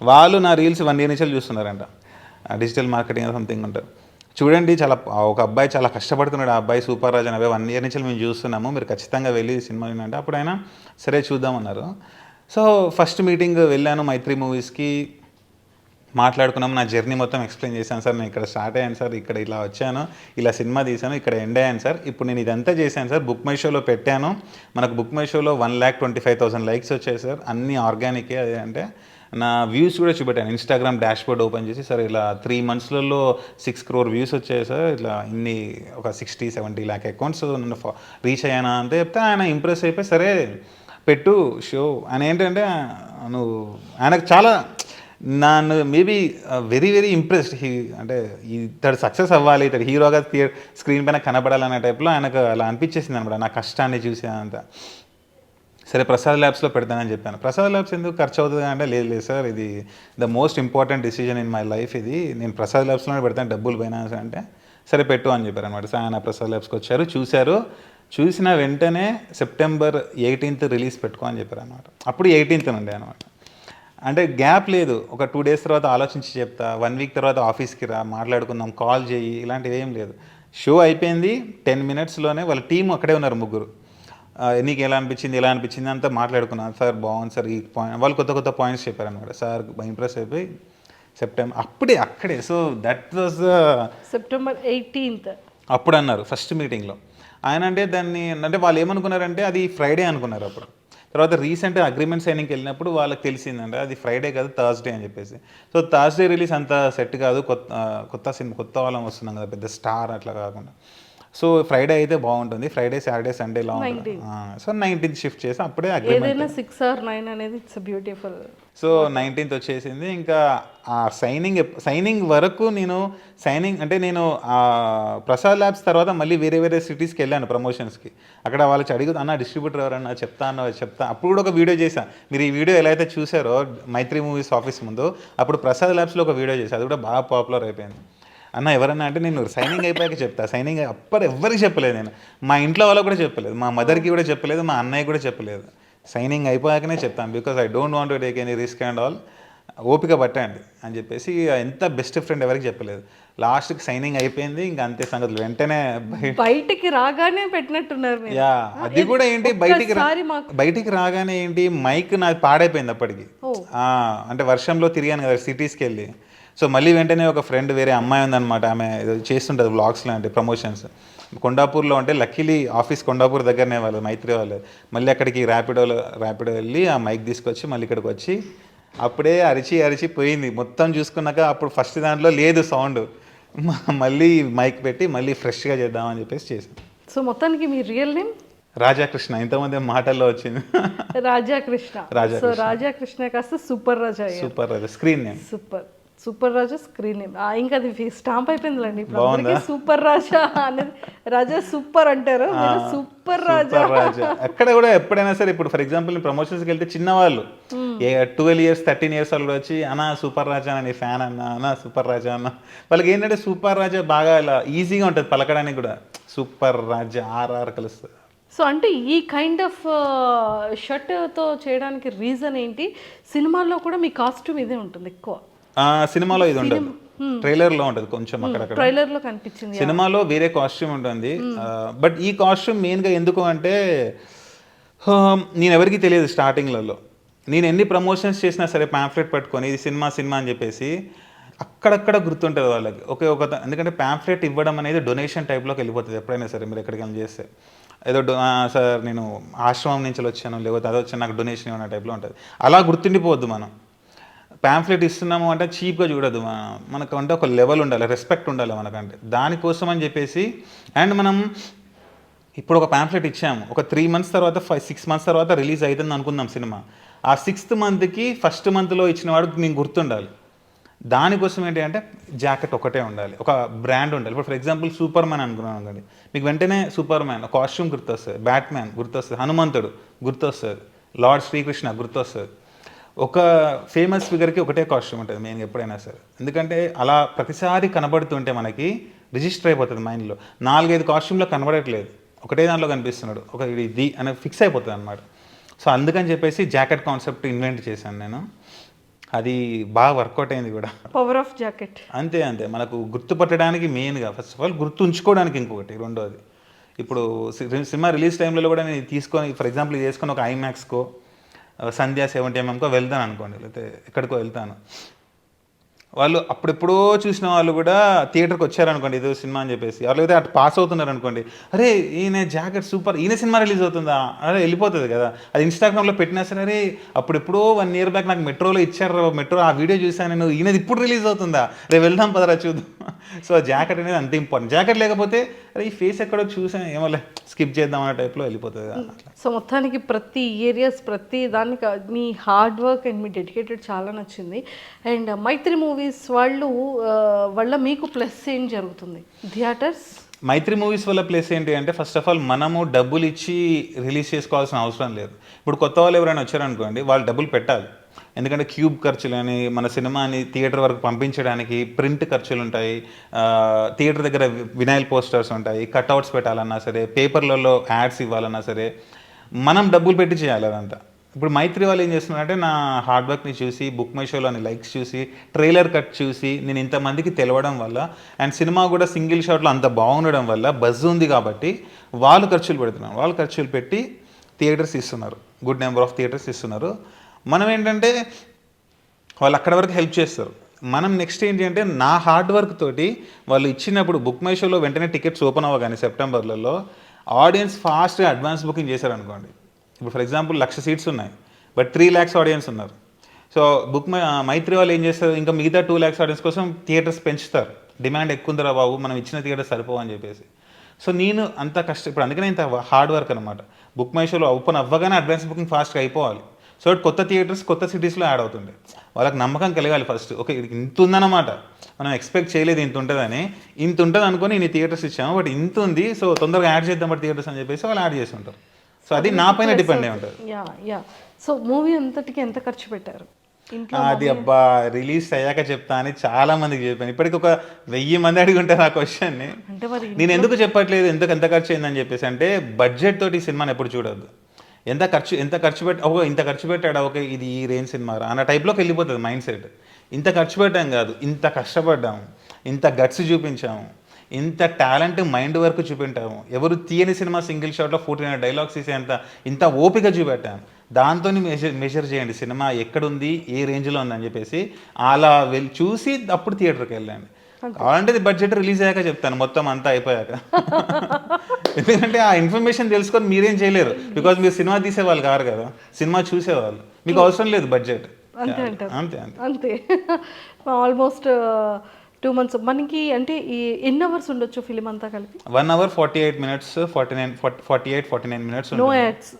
వాళ్ళు నా రీల్స్ 1 year నుంచి చూస్తున్నారంట. డిజిటల్ మార్కెటింగ్ సంథింగ్ ఉంటారు. చూడండి చాలా ఒక అబ్బాయి చాలా కష్టపడుతున్నాడు, ఆ అబ్బాయి సూపర్ రాజా అని 1 year నుంచి మేము చూస్తున్నాము, మీరు ఖచ్చితంగా వెళ్ళి సినిమా అంటే అప్పుడు ఆయన సరే చూద్దామన్నారు. సో ఫస్ట్ మీటింగ్ వెళ్ళాను మైత్రి మూవీస్కి, మాట్లాడుకున్నాము. నా జర్నీ మొత్తం ఎక్స్ప్లెయిన్ చేశాను. సార్ నేను ఇక్కడ స్టార్ట్ అయ్యాను సార్, ఇక్కడ ఇలా వచ్చాను, ఇలా సినిమా తీశాను, ఇక్కడ ఎండ్ అయ్యాను సార్, ఇప్పుడు నేను ఇదంతా చేశాను సార్, బుక్ మై షోలో పెట్టాను, మనకు బుక్ మై షోలో 1,25,000 likes వచ్చాయి సార్, అన్నీ ఆర్గానికే. అది అంటే నా వ్యూస్ కూడా చూపెట్టాను. ఇన్స్టాగ్రామ్ డాష్ బోర్డ్ ఓపెన్ చేసి సార్ ఇలా 3 monthsలలో 6 crore వ్యూస్ వచ్చాయి సార్, ఇట్లా ఇన్ని ఒక 60-70 lakh అకౌంట్స్ నన్ను రీచ్ అయ్యానా అంటే చెప్తే ఆయన ఇంప్రెస్ అయిపోయి సరే పెట్టు షో అని. ఏంటంటే నువ్వు ఆయనకు చాలా నన్ను మేబీ వెరీ వెరీ ఇంప్రెస్డ్. అంటే ఇతడు సక్సెస్ అవ్వాలి, ఇతడు హీరోగా స్క్రీన్ పైన కనబడాలనే టైప్లో ఆయనకు అలా అనిపించేసింది అనమాట. నా కష్టాన్ని చూసి అంతా. సరే ప్రసాద్ ల్యాబ్స్లో పెడతానని చెప్పాను. ప్రసాద్ ల్యాబ్స్ ఎందుకు ఖర్చు అవుతుంది అంటే లేదు సార్, ఇది the most important decision in my life, ఇది నేను ప్రసాద్ ల్యాబ్స్లోనే పెడతాను డబ్బులు పోయినా అంటే సరే పెట్టు అని చెప్పారు అనమాట. సో ఆయన ప్రసాద్ ల్యాబ్స్కి వచ్చారు, చూసిన వెంటనే September 18th రిలీజ్ పెట్టుకో అని చెప్పారు అనమాట. అప్పుడు 18th నుండి అనమాట. అంటే గ్యాప్ లేదు, ఒక 2 days తర్వాత ఆలోచించి చెప్తా, 1 week తర్వాత ఆఫీస్కి రా మాట్లాడుకుందాం, కాల్ చేయి, ఇలాంటివి ఏం లేదు. షో అయిపోయింది 10 minutesలోనే వాళ్ళ టీం అక్కడే ఉన్నారు 3. నీకు ఎలా అనిపించింది అంతా మాట్లాడుకున్నాను. సార్ బాగుంది సార్, ఈ పాయింట్ వాళ్ళు కొత్త పాయింట్స్ చెప్పారనమాట. సార్ ఇంప్రెస్ అయిపోయి సెప్టెంబర్ అక్కడే. So that was September 18th అప్పుడు అన్నారు ఫస్ట్ మీటింగ్లో. ఆయన అంటే దాన్ని అంటే వాళ్ళు ఏమనుకున్నారంటే అది ఫ్రైడే అనుకున్నారు అప్పుడు. తర్వాత రీసెంట్ అగ్రిమెంట్ సైనింగ్కి వెళ్ళినప్పుడు వాళ్ళకి తెలిసిందంటే అది ఫ్రైడే కాదు థర్స్డే అని చెప్పేసి. సో థర్స్డే రిలీజ్ అంత సెట్ కాదు, కొత్త వాళ్ళం వస్తున్నాం కదా, పెద్ద స్టార్ అట్లా కాకుండా. సో ఫ్రైడే అయితే బాగుంటుంది, ఫ్రైడే సాటర్డే సండే ఇలా ఉంటుంది. సో 19th షిఫ్ట్ చేసి అప్పుడే ఏదైనా 6 or 9 అనేది ఇట్స్ బ్యూటిఫుల్. సో 19th వచ్చేసింది. ఇంకా ఆ సైనింగ్ వరకు నేను నేను ప్రసాద్ ల్యాబ్స్ తర్వాత మళ్ళీ వేరే సిటీస్కి వెళ్ళాను ప్రమోషన్స్కి. అక్కడ వాళ్ళకి అడిగితే అన్న డిస్ట్రిబ్యూటర్ ఎవరన్నా చెప్తా. అప్పుడు కూడా ఒక వీడియో చేశాను. మీరు ఈ వీడియో ఎలా అయితే చూసారో మైత్రి మూవీస్ ఆఫీస్ ముందు, అప్పుడు ప్రసాద్ ల్యాబ్స్లో ఒక వీడియో చేశాను, అది కూడా బాగా పాపులర్ అయిపోయింది. అన్న ఎవరన్నా అంటే నేను సైనింగ్ అయిపోయాక చెప్తా, సైనింగ్ అప్పుడు ఎవరికి చెప్పలేదు, నేను మా ఇంట్లో వాళ్ళకి కూడా చెప్పలేదు, మా మదర్కి కూడా చెప్పలేదు, మా అన్నయ్య కూడా చెప్పలేదు. సైనింగ్ అయిపోయాకనే చెప్తాను, because I don't want to take any risk and all, ఓపిక పట్టండి అని చెప్పేసి. ఎంత బెస్ట్ ఫ్రెండ్ ఎవరికి చెప్పలేదు. లాస్ట్కి సైనింగ్ అయిపోయింది, ఇంకా అంతే సంగతులు. వెంటనే బయటికి రాగానే పెట్టినట్టున్నారు. యా అది కూడా ఏంటి, బయటికి రాగానే ఏంటి మైక్ నాది పాడైపోయింది అప్పటికి. అంటే వర్షంలో తిరిగాను కదా సిటీస్కి వెళ్ళి. సో మళ్ళీ వెంటనే ఒక ఫ్రెండ్ వేరే అమ్మాయి ఉందన్నమాట, ఆమె చేస్తుంటుంది వ్లాగ్స్ లాంటి ప్రమోషన్స్ కొండాపూర్లో. ఉంటే లక్కీలీ ఆఫీస్ కొండాపూర్ దగ్గరనే వాళ్ళు మైత్రి వాళ్ళు. మళ్ళీ అక్కడికి ర్యాపిడో వెళ్ళి ఆ మైక్ తీసుకొచ్చి మళ్ళీ ఇక్కడికి వచ్చి అప్పుడే అరిచి పోయింది మొత్తం. చూసుకున్నాక అప్పుడు ఫస్ట్ దాంట్లో లేదు సౌండ్, మళ్ళీ మైక్ పెట్టి మళ్ళీ ఫ్రెష్గా చేద్దామని చెప్పేసి చేసాం. సో మొత్తానికి మీ రియల్ నేమ్ రాజాకృష్ణ, ఇంతమంది మాటల్లో వచ్చింది రాజాకృష్ణ. సో రాజాకృష్ణ కాస్త సూపర్ రాజా స్క్రీన్ నేమ్. సూపర్ రాజా స్క్రీన్ నేమ్. ఇంకా అది స్టాంప్ అయిపోయిందిలేండి ఇప్పుడు. సూపర్ రాజా అనేది రాజా సూపర్ అంటారు, సూపర్ రాజా. అక్కడ కూడా ఎప్పుడైనా సరే, ఇప్పుడు ఫర్ ఎగ్జాంపుల్ నేను ప్రమోషన్స్కి వెళ్తే చిన్నవాళ్ళు 12 years 13 years వాళ్ళు వచ్చి అన్నా సూపర్ రాజా అని ఫ్యాన్ అన్నా సూపర్ రాజా అన్న. వాళ్ళకి ఏంటంటే సూపర్ రాజా బాగా ఇలా ఈజీగా ఉంటుంది పలకడానికి కూడా. సూపర్ రాజా RR కలుస్తుంది. సో అంటే ఈ కైండ్ ఆఫ్ షర్ట్తో చేయడానికి రీజన్ ఏంటి? సినిమాల్లో కూడా మీ కాస్ట్యూమ్ ఇదే ఉంటుంది ఎక్కువ. సినిమాలో ఇది ఉండదు, ట్రైలర్లో ఉంటుంది కొంచెం అక్కడక్కడ. ట్రైలర్లో కనిపించింది. సినిమాలో వేరే కాస్ట్యూమ్ ఉంటుంది. బట్ ఈ కాస్ట్యూమ్ మెయిన్గా ఎందుకు అంటే నేను ఎవరికి తెలియదు స్టార్టింగ్లలో. నేను ఎన్ని ప్రమోషన్స్ చేసినా సరే ప్యాంఫ్లెట్ పట్టుకొని ఇది సినిమా సినిమా అని చెప్పేసి అక్కడక్కడ గుర్తుంటుంది వాళ్ళకి. ఎందుకంటే ప్యాంఫ్లెట్ ఇవ్వడం అనేది డొనేషన్ టైప్లోకి వెళ్ళిపోతుంది ఎప్పుడైనా సరే మీరు ఎక్కడికైనా చేస్తే. ఏదో సార్ నేను ఆశ్రమం నుంచి వచ్చాను, లేకపోతే అదో వచ్చాను నాకు డొనేషన్ ఇవ్వన్న టైప్లో ఉంటుంది. అలా గుర్తుండిపోవద్దు మనం. ప్యాంఫ్లెట్ ఇస్తున్నాము అంటే చీప్గా చూడదు, మనకు అంటే ఒక లెవెల్ ఉండాలి, రెస్పెక్ట్ ఉండాలి మనకంటే. దానికోసం అని చెప్పేసి అండ్ మనం ఇప్పుడు ఒక ప్యాంఫ్లెట్ ఇచ్చాము, ఒక 3 months తర్వాత 6 months తర్వాత రిలీజ్ అవుతుంది అనుకుందాం సినిమా. ఆ 6th monthకి 1st monthలో ఇచ్చిన వాడికి మీకు గుర్తుండాలి. దానికోసం ఏంటి అంటే జాకెట్ ఒకటే ఉండాలి, ఒక బ్రాండ్ ఉండాలి. ఇప్పుడు ఫర్ ఎగ్జాంపుల్ సూపర్ మ్యాన్ అనుకున్నాను కండి, మీకు వెంటనే సూపర్ మ్యాన్ కాస్ట్యూమ్ గుర్తొస్తుంది, బ్యాట్మ్యాన్ గుర్తొస్తుంది, హనుమంతుడు గుర్తొస్తుంది, లార్డ్ శ్రీకృష్ణ గుర్తొస్తుంది. ఒక ఫేమస్ ఫిగర్కి ఒకటే కాస్ట్యూమ్ ఉంటుంది మెయిన్గా ఎప్పుడైనా సరే. ఎందుకంటే అలా ప్రతిసారి కనబడుతుంటే మనకి రిజిస్టర్ అయిపోతుంది మైండ్లో. 4-5 కాస్ట్యూమ్లో కనబడట్లేదు, ఒకటే దాంట్లో కనిపిస్తున్నాడు, ఒక ఇది అని ఫిక్స్ అయిపోతుంది అనమాట. సో అందుకని చెప్పేసి జాకెట్ కాన్సెప్ట్ ఇన్వెంట్ చేశాను నేను. అది బాగా వర్కౌట్ అయింది కూడా. Power of jacket. అంతే మనకు గుర్తుపట్టడానికి మెయిన్గా ఫస్ట్ ఆఫ్ ఆల్ గుర్తు ఉంచుకోవడానికి ఇంకొకటి, రెండోది ఇప్పుడు సినిమా రిలీజ్ టైంలో కూడా నేను తీసుకొని ఫర్ ఎగ్జాంపుల్ ఇది చేసుకొని ఒక ఐమాక్స్కో సంధ్యా 70mm వెళ్తాను అనుకోండి, లేకపోతే ఎక్కడికో వెళ్తాను, వాళ్ళు అప్పుడెప్పుడో చూసిన వాళ్ళు కూడా థియేటర్కి వచ్చారనుకోండి ఏదో సినిమా అని చెప్పేసి, ఎవరైతే అటు పాస్ అవుతున్నారు అనుకోండి, అరే ఈయన జాకెట్ సూపర్, ఈయన సినిమా రిలీజ్ అవుతుందా, అరే వెళ్ళిపోతుంది కదా. అది ఇన్స్టాగ్రామ్లో పెట్టినా సరే, అరే అప్పుడెప్పుడో 1 year బ్యాక్ నాకు మెట్రోలో ఇచ్చారు, మెట్రో ఆ వీడియో చూసాను నేను, ఈయనది ఇప్పుడు రిలీజ్ అవుతుందా, రేపు వెళ్దాం పదరా చూద్దాం. సో ఆ జాకెట్ అనేది అంత ఇంపార్టెంట్. జాకెట్ లేకపోతే అరే ఈ ఫేస్ ఎక్కడో చూసాను ఏమోలే స్కిప్ చేద్దాం అనే టైప్లో వెళ్ళిపోతుంది. సో మొత్తానికి ప్రతి ఏరియాస్ ప్రతి దానికి మీ హార్డ్ వర్క్ అండ్ మీ డెడికేటెడ్ చాలా నచ్చింది. అండ్ మైత్రి మూవీస్ వల్ల మీకు ప్లస్ ఏం జరుగుతుంది థియేటర్స్? మైత్రి మూవీస్ వల్ల ప్లేస్ ఏంటి అంటే ఫస్ట్ ఆఫ్ ఆల్ మనము డబ్బులు ఇచ్చి రిలీజ్ చేసుకోవాల్సిన అవసరం లేదు. ఇప్పుడు కొత్త వాళ్ళు ఎవరైనా వచ్చారనుకోండి, వాళ్ళు డబ్బులు పెట్టాలి. ఎందుకంటే క్యూబ్ ఖర్చులని, మన సినిమాని థియేటర్ వరకు పంపించడానికి ప్రింట్ ఖర్చులు ఉంటాయి, థియేటర్ దగ్గర వినైల్ పోస్టర్స్ ఉంటాయి, కట్అవుట్స్ పెట్టాలన్నా సరే, పేపర్లలో యాడ్స్ ఇవ్వాలన్నా సరే మనం డబ్బులు పెట్టి చేయాలి అదంతా. ఇప్పుడు మైత్రి వాళ్ళు ఏం చేస్తున్నారంటే నా హార్డ్ వర్క్ని చూసి, బుక్ మై షోలోని లైక్స్ చూసి, ట్రైలర్ కట్ చూసి నేను ఇంతమందికి తెలవడం వల్ల అండ్ సినిమా కూడా సింగిల్ షాట్లో అంత బాగుండడం వల్ల బజ్ ఉంది కాబట్టి వాళ్ళు ఖర్చులు పెడుతున్నారు. వాళ్ళు ఖర్చులు పెట్టి థియేటర్స్ ఇస్తున్నారు, గుడ్ నెంబర్ ఆఫ్ థియేటర్స్ ఇస్తున్నారు. మనం ఏంటంటే వాళ్ళు అక్కడ వరకు హెల్ప్ చేస్తారు. మనం నెక్స్ట్ ఏంటి అంటే నా హార్డ్ వర్క్ తోటి వాళ్ళు ఇచ్చినప్పుడు బుక్ మై షోలో వెంటనే టికెట్స్ ఓపెన్ అవ్వగానే సెప్టెంబర్లలో ఆడియన్స్ ఫాస్ట్గా అడ్వాన్స్ బుకింగ్ చేశారనుకోండి. ఇప్పుడు ఫర్ ఎగ్జాంపుల్ 1,00,000 seats ఉన్నాయి, బట్ 3 lakhs ఆడియన్స్ ఉన్నారు. సో మైత్రి వాళ్ళు ఏం చేస్తారు, ఇంకా మిగతా 2 lakhs ఆడియన్స్ కోసం థియేటర్స్ పెంచుతారు. డిమాండ్ ఎక్కువ ఉందిరా బాబు, మనం ఇచ్చిన థియేటర్స్ సరిపోవు అని చెప్పేసి. సో నేను అంత ఇప్పుడు అందుకనే ఇంత హార్డ్ వర్క్ అనమాట. బుక్ మై షోలో ఓపెన్ అవ్వగానే అడ్వాన్స్ బుకింగ్ ఫాస్ట్గా అయిపోవాలి. సో కొత్త థియేటర్స్ కొత్త సిటీస్లో యాడ్ అవుతుండే, వాళ్ళకి నమ్మకం కలిగాలి ఫస్ట్. ఓకే ఇది ఇంత ఉందన్నమాట, మనం ఎక్స్పెక్ట్ చేయలేదు ఇంత ఉంటుందని, ఇంత ఉంటుంది అనుకొని ఇన్ని థియేటర్స్ ఇచ్చాము, బట్ ఇంత ఉంది, సో తొందరగా యాడ్ చేద్దాం బట్ థియేటర్స్ అని చెప్పేసి వాళ్ళు యాడ్ చేసి ఉంటారు. సో అది నా పైన డిపెండ్ అయి ఉంటుంది. యా సో మూవీ అంతటికి ఎంత ఖర్చు పెట్టారు? అది అబ్బా రిలీజ్ అయ్యాక చెప్తా అని చాలా మందికి చెప్పాను. ఇప్పటికి ఒక 1000 మంది అడిగి ఉంటారు ఆ క్వశ్చన్ని. నేను ఎందుకు చెప్పట్లేదు ఎంత ఖర్చు అయిందని చెప్పేసి అంటే, బడ్జెట్ తోటి ఈ సినిమాని ఎప్పుడు చూడొద్దు. ఎంత ఖర్చు ఇంత ఖర్చు పెట్టాడా, ఓకే ఇది ఈ రేంజ్ సినిమా అన్న టైప్లోకి వెళ్ళిపోతుంది మైండ్ సెట్. ఇంత ఖర్చు పెట్టాం కాదు, ఇంత కష్టపడ్డాము, ఇంత గట్స్ చూపించాము, ఇంత టాలెంట్ మైండ్ వర్క్ చూపించాము, ఎవరు తీయని సినిమా సింగిల్ షాట్లో 1400 డైలాగ్స్ తీసేంత ఇంత ఓపిక చూపెట్టాము. దాంతో మెజర్ చేయండి సినిమా ఎక్కడుంది, ఏ రేంజ్లో ఉందని చెప్పేసి అలా వెళ్ళి చూసి అప్పుడు థియేటర్కి వెళ్ళండి. కావాలంటే బడ్జెట్ రిలీజ్ అయ్యాక చెప్తాను, మొత్తం అంతా అయిపోయాక. ఎందుకంటే ఆ ఇన్ఫర్మేషన్ తెలుసుకొని మీరేం చేయలేరు, బికాజ్ మీరు సినిమా తీసేవాళ్ళు కారు కదా, సినిమా చూసేవాళ్ళు, మీకు అవసరం లేదు బడ్జెట్. అంతే అంతే ఆల్మోస్ట్ 2 months మనకి. అంటే ఎన్ని అవర్స్ ఉండొచ్చు ఫిలిం అంతా కలిపి? 1 hour 48 minutes, 49 minutes. No ads,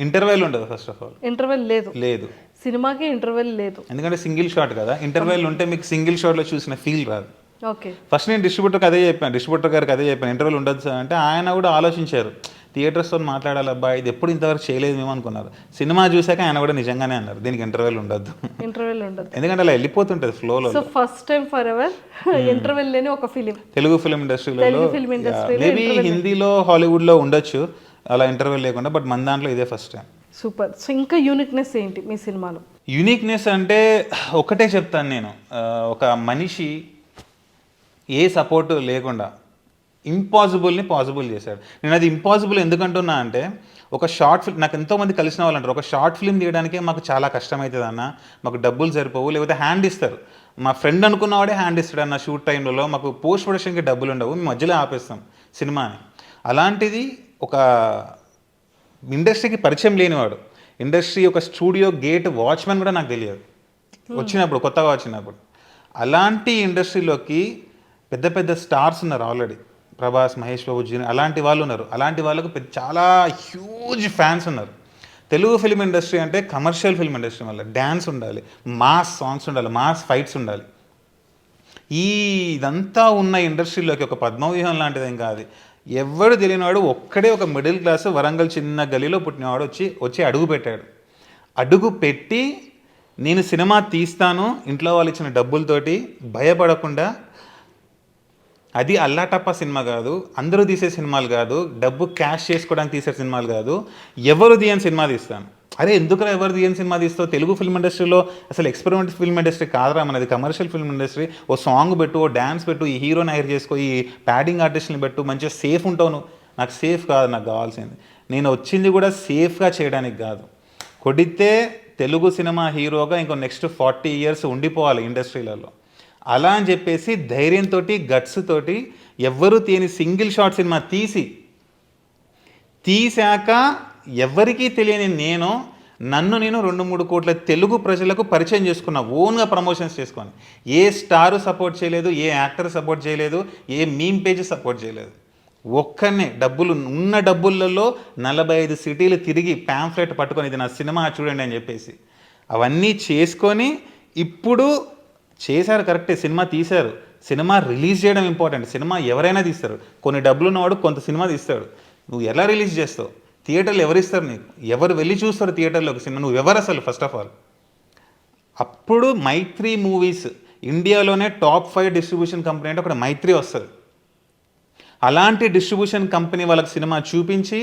interval ఉండదు. ఫస్ట్ ఆఫ్ ఆల్ ఇంటర్వెల్ లేదు సినిమాకి, ఇంటర్వెల్ లేదు. ఎందుకంటే సింగిల్ షాట్ కదా, ఇంటర్వెల్ ఉంటే మీకు సింగిల్ షాట్లో చూసిన ఫీల్ రాదు. ఓకే ఫస్ట్ నేను డిస్ట్రిబ్యూటర్ గారికి అదే చెప్పాను, ఇంటర్వెల్ ఉండదు సార్ అంటే. ఆయన కూడా ఆలోచించారు, థియేటర్స్తో మాట్లాడాలి అబ్బా, ఇది ఎప్పుడు ఇంతవరకు చేయలేదు మేము అనుకున్నారు. సినిమా చూసాక ఆయన కూడా నిజంగానే అన్నారు దీనికి ఇంటర్వెల్ ఉండదు, ఎందుకంటే అలా వెళ్ళిపోతుంటుంది ఫ్లోలో. So first time for ever interval లేని ఒక ఫిలిం తెలుగు ఫిలిం ఇండస్ట్రీలో, మేబీ హిందీలో హాలీవుడ్లో ఉండొచ్చు, అలా ఇంటర్వెల్ లేకుండా. బట్ మన దాంట్లో ఇదే ఫస్ట్ టైం. సూపర్. సో ఇంకా యూనిక్నెస్ ఏంటి మీ సినిమాలో? యూనిక్నెస్ అంటే ఒకటే చెప్తాను నేను, ఒక మనిషి ఏ సపోర్ట్ లేకుండా ఇంపాసిబుల్ని పాసిబుల్ చేశాడు. నేను అది ఇంపాసిబుల్ ఎందుకంటున్నా అంటే, ఒక షార్ట్ ఫిల్మ్, నాకు ఎంతోమంది కలిసిన వాళ్ళు అంటారు, ఒక షార్ట్ ఫిల్మ్ తీయడానికే మాకు చాలా కష్టమవుతుంది అన్న, మాకు డబ్బులు సరిపోవు, లేకపోతే హ్యాండ్ ఇస్తారు. మా ఫ్రెండ్ అనుకున్నవాడే హ్యాండ్ ఇస్తాడు అన్న షూట్ టైంలో, మాకు పోస్ట్ ప్రొడక్షన్కి డబ్బులు ఉండవు, మేము మధ్యలో ఆపేస్తాం సినిమాని. అలాంటిది ఒక ఇండస్ట్రీకి పరిచయం లేనివాడు, ఇండస్ట్రీ ఒక స్టూడియో గేట్ వాచ్మెన్ కూడా నాకు తెలియదు వచ్చినప్పుడు, కొత్తగా వచ్చినప్పుడు. అలాంటి ఇండస్ట్రీలోకి పెద్ద పెద్ద స్టార్స్ ఉన్నారు ఆల్రెడీ, ప్రభాస్, మహేష్ బాబు, జూనియర్, అలాంటి వాళ్ళు ఉన్నారు. అలాంటి వాళ్ళకు చాలా హ్యూజ్ ఫ్యాన్స్ ఉన్నారు. తెలుగు ఫిల్మ్ ఇండస్ట్రీ అంటే కమర్షియల్ ఫిల్మ్ ఇండస్ట్రీ వల్ల డ్యాన్స్ ఉండాలి, మాస్ సాంగ్స్ ఉండాలి, మాస్ ఫైట్స్ ఉండాలి. ఇదంతా ఉన్న ఇండస్ట్రీలోకి ఒక పద్మవ్యూహం లాంటిది ఏం కాదు, ఎవడు తెలియనివాడు ఒక్కడే ఒక మిడిల్ క్లాస్ వరంగల్ చిన్న గలీలో పుట్టినవాడు వచ్చి అడుగు పెట్టాడు. అడుగు పెట్టి నేను సినిమా తీస్తాను ఇంట్లో వాళ్ళు ఇచ్చిన డబ్బులతోటి భయపడకుండా, అది అల్లాటప్ప సినిమా కాదు, అందరూ తీసే సినిమాలు కాదు, డబ్బు క్యాష్ చేసుకోవడానికి తీసే సినిమాలు కాదు, ఎవరు తీయని సినిమా తీస్తాను. అరే ఎందుకురా ఎవరు తీయని సినిమా తీస్తావు, తెలుగు ఫిల్మ్ ఇండస్ట్రీలో అసలు ఎక్స్పెరిమెంట్ ఫిల్మ్ ఇండస్ట్రీ కాదురా మనది, కమర్షియల్ ఫిల్మ్ ఇండస్ట్రీ. ఓ సాంగ్ పెట్టు, ఓ డ్యాన్స్ పెట్టు, ఈ హీరోని హైర్ చేసుకో, ఈ ప్యాడింగ్ ఆర్టిస్ట్ని పెట్టు, మంచిగా సేఫ్ ఉంటావు నువ్వు. నాకు సేఫ్ కాదు, నాకు కావాల్సింది, నేను వచ్చింది కూడా సేఫ్గా చేయడానికి కాదు, కొడితే తెలుగు సినిమా హీరోగా ఇంకో నెక్స్ట్ 40 years ఉండిపోవాలి ఇండస్ట్రీలలో. అలా అని చెప్పేసి ధైర్యంతో, గట్స్ తోటి, ఎవ్వరూ తీయని సింగిల్ షాట్ సినిమా తీశాక ఎవరికీ తెలియని నన్ను నేను 2-3 కోట్ల తెలుగు ప్రజలకు పరిచయం చేసుకున్నా, ఓన్గా ప్రమోషన్స్ చేసుకొని. ఏ స్టారు సపోర్ట్ చేయలేదు, ఏ యాక్టర్ సపోర్ట్ చేయలేదు, ఏ మీమ్ పేజ్ సపోర్ట్ చేయలేదు. ఒక్కనే ఉన్న డబ్బులలో 45 సిటీలు తిరిగి ప్యాంఫ్లెట్ పట్టుకొని ఇది నా సినిమా చూడండి అని చెప్పేసి అవన్నీ చేసుకొని ఇప్పుడు చేశారు. కరెక్టే, సినిమా తీశారు, సినిమా రిలీజ్ చేయడం ఇంపార్టెంట్. సినిమా ఎవరైనా తీస్తారు, కొన్ని డబ్బులు ఉన్నవాడు కొంత సినిమా తీస్తాడు. నువ్వు ఎలా రిలీజ్ చేస్తావు, థియేటర్లు ఎవరు ఇస్తారు నీకు, ఎవరు వెళ్ళి చూస్తారు థియేటర్లోకి సినిమా, నువ్వు ఎవరు అసలు ఫస్ట్ ఆఫ్ ఆల్. అప్పుడు మైత్రి మూవీస్ ఇండియాలోనే టాప్ 5 డిస్ట్రిబ్యూషన్ కంపెనీ అంటే ఒకటి మైత్రి వస్తుంది. అలాంటి డిస్ట్రిబ్యూషన్ కంపెనీ వాళ్ళకి సినిమా చూపించి,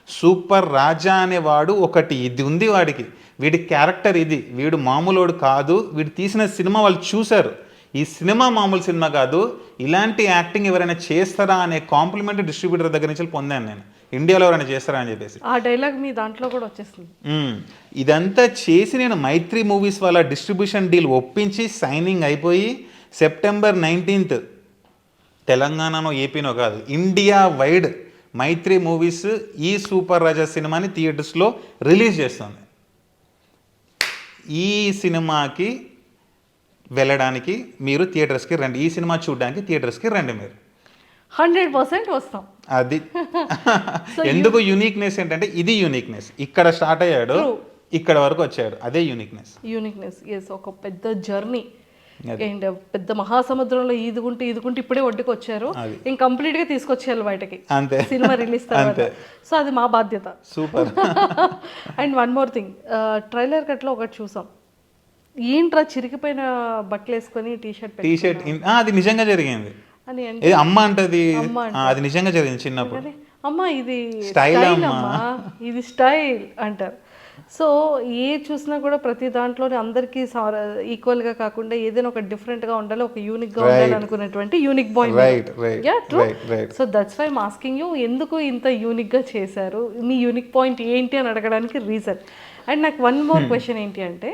సూపర్ రాజా అనేవాడు ఒకటి ఇది ఉంది వాడికి, వీడి క్యారెక్టర్ ఇది, వీడు మామూలోడు కాదు, వీడు తీసిన సినిమా వాళ్ళు చూశారు, ఈ సినిమా మామూలు సినిమా కాదు, ఇలాంటి యాక్టింగ్ ఎవరైనా చేస్తారా అనే కాంప్లిమెంట్ డిస్ట్రిబ్యూటర్ దగ్గర నుంచి పొందాను నేను, ఇండియాలో ఎవరైనా చేస్తారా అని చెప్పేసి. ఆ డైలాగ్ మీ దాంట్లో కూడా వచ్చేస్తుంది. ఇదంతా చేసి నేను మైత్రి మూవీస్ వాళ్ళ డిస్ట్రిబ్యూషన్ డీల్ ఒప్పించి సైనింగ్ అయిపోయి September 19th తెలంగాణలో, ఏపీనో కాదు, ఇండియా వైడ్ మైత్రి మూవీస్ ఈ సూపర్ రాజా సినిమాని థియేటర్స్లో రిలీజ్ చేస్తుంది. ఈ సినిమాకి వెళ్ళడానికి మీరు థియేటర్స్కి రండి, ఈ సినిమా చూడడానికి థియేటర్స్కి రండి, మీరు 100% వస్తాం. అది ఎందుకు యూనిక్నెస్ ఏంటంటే, ఇది యూనిక్నెస్. ఇక్కడ స్టార్ట్ అయ్యాడు, ఇక్కడ వరకు వచ్చాడు, అదే యూనిక్నెస్. ఎస్, ఒక పెద్ద జర్నీ అండ్ పెద్ద మహాసముద్రంలో ఈదుకుంటూ ఇప్పుడే ఒడ్డుకు వచ్చారు, ఇంక కంప్లీట్ గా తీసుకొచ్చేయాలి బయటకి అంతే సినిమా రిలీజ్ తర్వాత. సో అది మా బాధ్యత. Super. And one more thing, trailer కట్లో ఒకటి చూసాం, ఏంట్రా చిరిగిపోయిన బట్టలు వేసుకొని టీషర్ట్ అది నిజంగా జరిగింది అని అమ్మ అంటది, అది నిజంగా జరిగింది చిన్నప్పుడు. అమ్మ ఇది స్టైల్, ఇది స్టైల్ అంటారు. సో ఏ చూసినా కూడా ప్రతి దాంట్లోనే అందరికీ ఈక్వల్గా కాకుండా ఏదైనా ఒక డిఫరెంట్గా ఉండాలి, ఒక యూనిక్గా ఉండాలి అనుకునేటువంటి unique point. So that's why asking you, ఎందుకు ఇంత యూనిక్గా చేశారు, మీ యూనిక్ పాయింట్ ఏంటి అని అడగడానికి రీజన్. అండ్ నాకు వన్ మోర్ క్వశ్చన్ ఏంటి అంటే,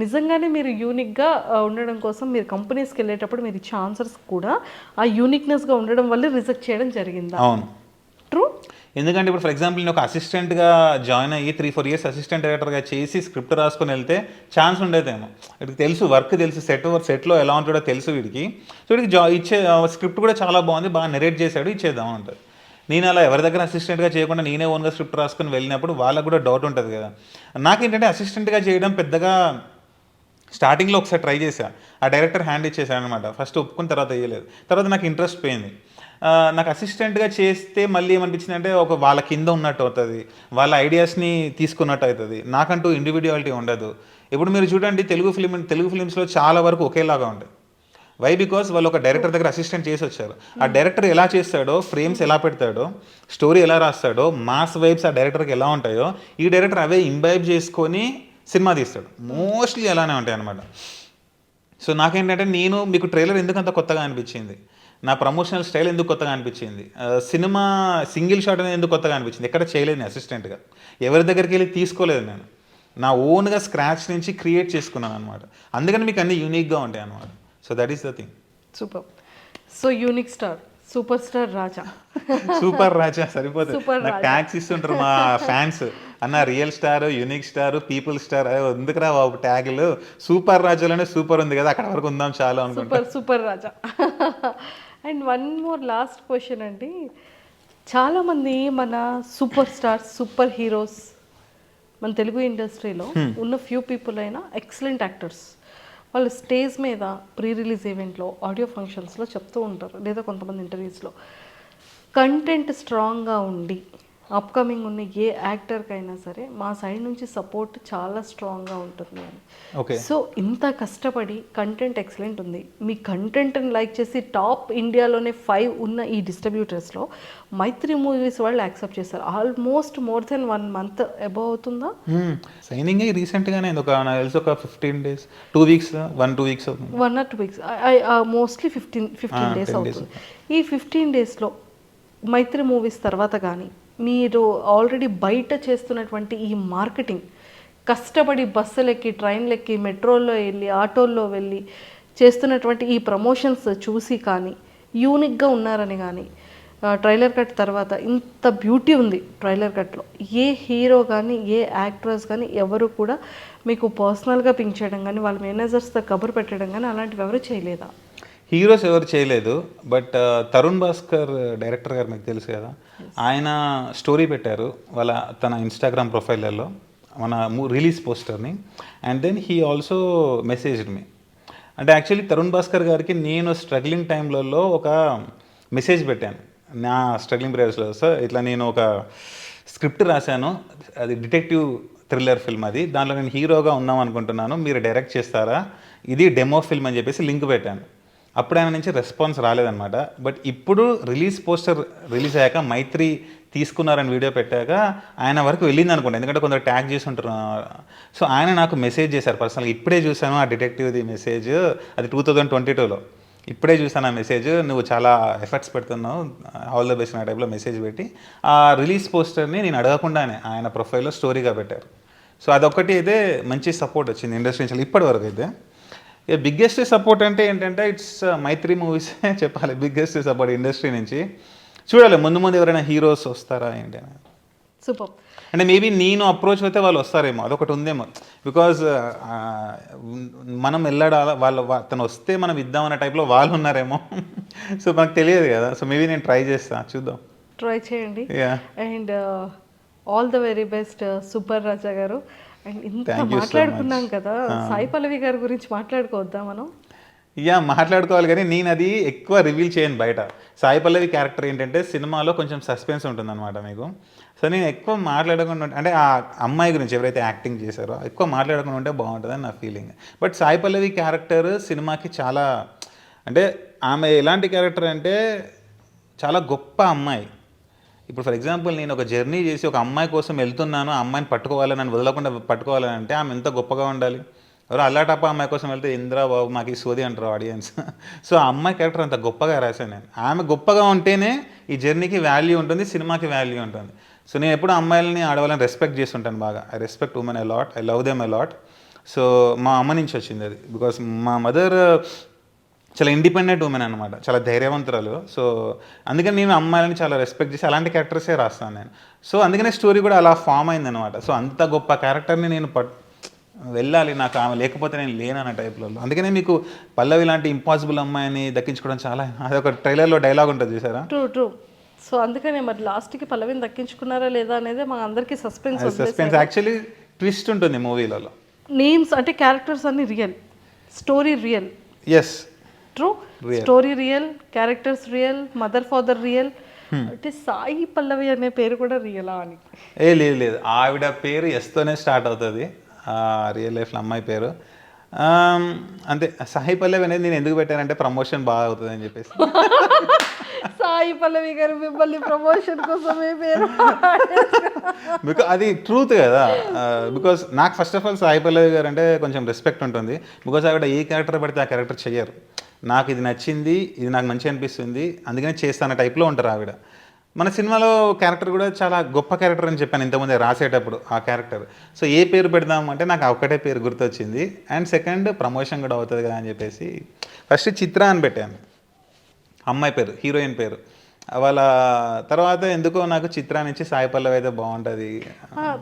నిజంగానే మీరు యూనిక్గా ఉండడం కోసం మీరు కంపెనీస్కి వెళ్ళేటప్పుడు మీరు ఇచ్చే ఆన్సర్స్ కూడా ఆ యూనిక్నెస్గా ఉండడం వల్ల రిజెక్ట్ చేయడం జరిగిందా? అవును, ట్రూ. ఎందుకంటే ఇప్పుడు ఫర్ ఎగ్జాంపుల్ నేను ఒక అసిస్టెంట్గా జాయిన్ అయ్యి 3-4 years అసిస్టెంట్ డైరెక్టర్గా చేసి స్క్రిప్ట్ రాసుకొని వెళ్తే ఛాన్స్ ఉండేదేమో. వీడికి తెలుసు, వర్క్ తెలుసు, సెట్లో ఎలా ఉంటుందో తెలుసు వీడికి. సో వీడికి ఇచ్చే స్క్రిప్ట్ కూడా చాలా బాగుంది, బాగా నెరేట్ చేశాడు, ఇచ్చేద్దాం ఉంటుంది. నేను అలా ఎవరి దగ్గర అసిస్టెంట్గా చేయకుండా నేనే ఓన్గా స్క్రిప్ట్ రాసుకొని వెళ్ళినప్పుడు వాళ్ళకు కూడా డౌట్ ఉంటుంది కదా. నాకేంటంటే అసిస్టెంట్గా చేయడం పెద్దగా, స్టార్టింగ్లో ఒకసారి ట్రై చేశా, ఆ డైరెక్టర్ హ్యాండ్ ఇచ్చేసాను అనమాట. ఫస్ట్ ఒప్పుకున్న తర్వాత వేయలేదు, తర్వాత నాకు ఇంట్రెస్ట్ పోయింది. నాకు అసిస్టెంట్గా చేస్తే మళ్ళీ ఏమనిపించింది అంటే, ఒక వాళ్ళ కింద ఉన్నట్టు అవుతుంది, వాళ్ళ ఐడియాస్ని తీసుకున్నట్టు అవుతుంది, నాకంటూ ఇండివిజువాలిటీ ఉండదు. ఇప్పుడు మీరు చూడండి, తెలుగు ఫిలిమ్స్లో చాలా వరకు ఒకేలాగా ఉంటాయి. వై బికాస్ వాళ్ళు ఒక డైరెక్టర్ దగ్గర అసిస్టెంట్ చేసి వచ్చారు. ఆ డైరెక్టర్ ఎలా చేస్తాడో, ఫ్రేమ్స్ ఎలా పెడతాడో, స్టోరీ ఎలా రాస్తాడో, మాస్ వైబ్స్ ఆ డైరెక్టర్కి ఎలా ఉంటాయో, ఈ డైరెక్టర్ అవే ఇంబైబ్ చేసుకొని సినిమా తీస్తాడు. మోస్ట్లీ అలానే ఉంటాయి అనమాట. సో నాకేంటంటే నేను మీకు ట్రైలర్ ఎందుకు అంత కొత్తగా అనిపించింది, నా ప్రమోషనల్ స్టైల్ ఎందుకు కొత్తగా అనిపించింది, సినిమా సింగిల్ షాట్ అనేది ఎందుకు కొత్తగా అనిపించింది, ఎక్కడ చేయలేదు నేను అసిస్టెంట్గా, ఎవరి దగ్గరికి వెళ్ళి తీసుకోలేదు నేను, నా ఓన్గా స్క్రాచ్ నుంచి క్రియేట్ చేసుకున్నాను అనమాట. అందుకని మీకు అన్ని యూనిక్గా ఉంటాయి అనమాట. So that is the thing. Super. So unique star, super star Raja. Super Raja సరిపోతుంది. Super నాకు రాజా. ట్యాగ్స్ ఇస్తుంటారు మా ఫ్యాన్స్, అన్న real star, unique star, people star, ఎందుకురా బాబు ట్యాగులు, సూపర్ రాజాలోనే సూపర్ ఉంది కదా, అక్కడ వరకు ఉందాం చాలా అనుకుంటా. Super super Raja. And one more last question అండి. చాలామంది మన సూపర్ స్టార్స్, సూపర్ హీరోస్ మన తెలుగు ఇండస్ట్రీలో ఉన్న ఫ్యూ పీపుల్ అయినా ఎక్సలెంట్ యాక్టర్స్, వాళ్ళు స్టేజ్ మీద ప్రీ రిలీజ్ ఈవెంట్లో, ఆడియో ఫంక్షన్స్లో చెప్తూ ఉంటారు, లేదా కొంతమంది ఇంటర్వ్యూస్లో, కంటెంట్ స్ట్రాంగ్గా ఉండి అప్కమింగ్ ఉన్న ఏ యాక్టర్కైనా సరే మా సైడ్ నుంచి సపోర్ట్ చాలా స్ట్రాంగ్గా ఉంటుంది అని. ఓకే. సో ఇంత కష్టపడి కంటెంట్ ఎక్సలెంట్ ఉంది, మీ కంటెంట్ని లైక్ చేసి టాప్ ఇండియాలోనే 5 ఉన్న ఈ డిస్ట్రిబ్యూటర్స్లో మైత్రి మూవీస్ వాళ్ళు యాక్సెప్ట్ చేస్తారు. Almost more than 1 month above అవుతుందా? సైనింగ్ రీసెంట్గానే నాకు తెలిసి ఒక 15 days, 2 weeks, 1-2 weeks అవుతుంది. 1 or 2 weeks, mostly 15 days 10 days. అవుతుంది. ఈ 15 daysలో మైత్రి మూవీస్ తర్వాత కానీ మీరు ఆల్రెడీ బయట చేస్తున్నటువంటి ఈ మార్కెటింగ్, కష్టపడి బస్సులు ఎక్కి, ట్రైన్లు ఎక్కి, మెట్రోల్లో వెళ్ళి, ఆటోల్లో వెళ్ళి చేస్తున్నటువంటి ఈ ప్రమోషన్స్ చూసి కానీ, యూనిక్గా ఉన్నారని కానీ, ట్రైలర్ కట్ తర్వాత ఇంత బ్యూటీ ఉంది ట్రైలర్ కట్లో, ఏ హీరో కానీ ఏ యాక్ట్రెస్ కానీ ఎవరు కూడా మీకు పర్సనల్గా పింక్ చేయడం కానీ, వాళ్ళ మేనేజర్స్తో కబురు పెట్టడం కానీ అలాంటివి ఎవరు చేయలేదా? హీరోస్ ఎవరు చేయలేదు, బట్ తరుణ్ భాస్కర్ డైరెక్టర్ గారు మీకు తెలుసు కదా, ఆయన స్టోరీ పెట్టారు తన ఇన్స్టాగ్రామ్ ప్రొఫైల్లో మన రిలీజ్ పోస్టర్ని. And then he also messaged me. అంటే యాక్చువల్లీ తరుణ్ భాస్కర్ గారికి నేను స్ట్రగ్లింగ్ టైంలలో ఒక మెసేజ్ పెట్టాను నా స్ట్రగ్లింగ్ పీరియడ్స్లో. సార్ ఇట్లా నేను ఒక స్క్రిప్ట్ రాశాను, అది డిటెక్టివ్ థ్రిల్లర్ ఫిల్మ్, అది దాంట్లో నేను హీరోగా ఉందాం అనుకుంటున్నాను, మీరు డైరెక్ట్ చేస్తారా, ఇది డెమో ఫిల్మ్ అని చెప్పేసి లింక్ పెట్టాను. అప్పుడు ఆయన నుంచి రెస్పాన్స్ రాలేదన్నమాట. బట్ ఇప్పుడు పోస్టర్ రిలీజ్ అయ్యాక మైత్రి తీసుకున్నారని వీడియో పెట్టాక ఆయన వరకు వెళ్ళింది అనుకోండి, ఎందుకంటే కొందరు ట్యాగ్ చేసి ఉంటారు. సో ఆయన నాకు మెసేజ్ చేశారు పర్సనల్గా, ఇప్పుడే చూశాను ఆ డిటెక్టివ్ది మెసేజ్, అది 2022లో ఇప్పుడే చూసాను ఆ మెసేజ్, నువ్వు చాలా ఎఫర్ట్స్ పెడుతున్నావు, ఆల్ ద బెస్ట్ నా టైప్లో మెసేజ్ పెట్టి ఆ రిలీజ్ పోస్టర్ని నేను అడగకుండానే ఆయన ప్రొఫైల్లో స్టోరీగా పెట్టారు. సో అదొక్కటి అయితే మంచి సపోర్ట్ వచ్చింది ఇండస్ట్రీ నుంచి ఇప్పటి వరకు అయితే. బిగ్గెస్ట్ సపోర్ట్ అంటే ఏంటంటే ఇట్స్ మైత్రి మూవీస్ చెప్పాలి, బిగ్గెస్ట్ సపోర్ట్ ఇండస్ట్రీ నుంచి. చూడాలి ముందు ముందు ఎవరైనా హీరోస్ వస్తారా ఏంటి అని. సూపర్. అంటే మేబీ నేను అప్రోచ్ అయితే వాళ్ళు వస్తారేమో, అదొకటి ఉందేమో. బికాజ్ మనం వెళ్ళాడాల తను వస్తే మనం ఇద్దామన్న టైప్లో వాళ్ళు ఉన్నారేమో. సో మనకు తెలియదు కదా. సో మేబీ నేను ట్రై చేస్తాను, చూద్దాం. ట్రై చేయండి. Yeah. And all the very best super Raja garu. And ఇంత Thank you so మాట్లాడుకున్నాం much. కదా, సాయి పల్లవి గారి గురించి మాట్లాడుకోవద్దా మనం? మాట్లాడుకోవాలి, కానీ నేను అది ఎక్కువ రివీల్ చేయను బయట. సాయి పల్లవి క్యారెక్టర్ ఏంటంటే సినిమాలో కొంచెం సస్పెన్స్ ఉంటుందన్నమాట మీకు. సో నేను ఎక్కువ మాట్లాడకుండా అంటే ఆ అమ్మాయి గురించి ఎవరైతే యాక్టింగ్ చేశారో ఎక్కువ మాట్లాడకుండా ఉంటే బాగుంటుందని నా feeling. But Sai Pallavi character సినిమాకి చాలా, అంటే ఆమె ఎలాంటి క్యారెక్టర్ అంటే చాలా గొప్ప అమ్మాయి. ఇప్పుడు ఫర్ ఎగ్జాంపుల్ నేను ఒక జర్నీ చేసి ఒక అమ్మాయి కోసం వెళ్తున్నాను, ఆ అమ్మాయిని పట్టుకోవాలని, నన్ను వదలకుండా పట్టుకోవాలని అంటే ఆమె ఎంత గొప్పగా ఉండాలి. ఎవరో అల్లాటప్ప అమ్మాయి కోసం వెళ్తే ఇంద్రా బాబు మాకు ఈ సోది అంటారు ఆడియన్స్. సో ఆ అమ్మాయి క్యారెక్టర్ అంత గొప్పగా రాశాను నేను. ఆమె గొప్పగా ఉంటేనే ఈ జర్నీకి వాల్యూ ఉంటుంది, సినిమాకి వాల్యూ ఉంటుంది. సో నేను ఎప్పుడు అమ్మాయిలని ఆడవాళ్ళని రెస్పెక్ట్ చేస్తుంటాను బాగా. I respect women a lot, I love them a lot. So మా అమ్మ నుంచి వచ్చింది అది. బికాస్ మా మదర్ చాలా ఇండిపెండెంట్ ఉమెన్ అనమాట, చాలా ధైర్యవంతురాలు. సో అందుకని నేను అమ్మాయిలని చాలా రెస్పెక్ట్ చేసి అలాంటి క్యారెక్టర్సే రాస్తాను నేను. సో అందుకనే స్టోరీ కూడా అలా ఫామ్ అయిందనమాట. సో అంత గొప్ప క్యారెక్టర్ని నేను వెళ్ళాలి, నాకు ఆమె లేకపోతే నేను లేనన్న టైప్లో. అందుకనే మీకు పల్లవి లాంటి ఇంపాసిబుల్ అమ్మాయిని దక్కించుకోవడం చాలా, అదొక ట్రైలర్లో డైలాగ్ ఉంటుంది చూసారా. ట్రూ. సో అందుకనే మరి లాస్ట్కి పల్లవిని దక్కించుకున్నారా లేదా అనేది మా అందరికీ సస్పెన్స్. యాక్చువల్లీ ట్విస్ట్ ఉంటుంది మూవీలలో. నేమ్స్ అంటే క్యారెక్టర్స్ అన్ని real, story real. Yes, true. Story real, characters real, mother father real. అంటే సాయి పల్లవి అనే పేరు కూడా రియలా అని? లేదు, ఆవిడ పేరు ఎస్తోనే స్టార్ట్ అవుతుంది రియల్ లైఫ్లో అమ్మాయి పేరు. అంతే సాయి పల్లవి అనేది నేను ఎందుకు పెట్టానంటే ప్రమోషన్ బాగా అవుతుంది అని చెప్పేసి. సాయి పల్లవి గారు మిమ్మల్ని ప్రమోషన్ కోసమే పేరు బికాజ్ అది ట్రూత్ కదా. బికాస్ నాకు first of all Sai Pallavi గారు అంటే కొంచెం రెస్పెక్ట్ ఉంటుంది. బికాజ్ ఆవిడ ఏ క్యారెక్టర్ పడితే ఆ క్యారెక్టర్ చెయ్యరు. నాకు ఇది నచ్చింది, ఇది నాకు మంచిగా అనిపిస్తుంది, అందుకని చేస్తాన టైప్లో ఉంటారు ఆవిడ. మన సినిమాలో క్యారెక్టర్ కూడా చాలా గొప్ప క్యారెక్టర్ అని చెప్పాను ఇంతకుముందే రాసేటప్పుడు ఆ క్యారెక్టర్. సో ఏ పేరు పెడదాం అంటే నాకు ఒక్కటే పేరు గుర్తొచ్చింది. అండ్ సెకండ్ ప్రమోషన్ కూడా అవుతుంది కదా అని చెప్పేసి ఫస్ట్ చిత్ర అని పెట్టాను, అమ్మాయి పేరు, హీరోయిన్ పేరు. వాళ్ళ తర్వాత ఎందుకో నాకు చిత్ర నుంచి సాయి పల్లవి అయితే బాగుంటుంది.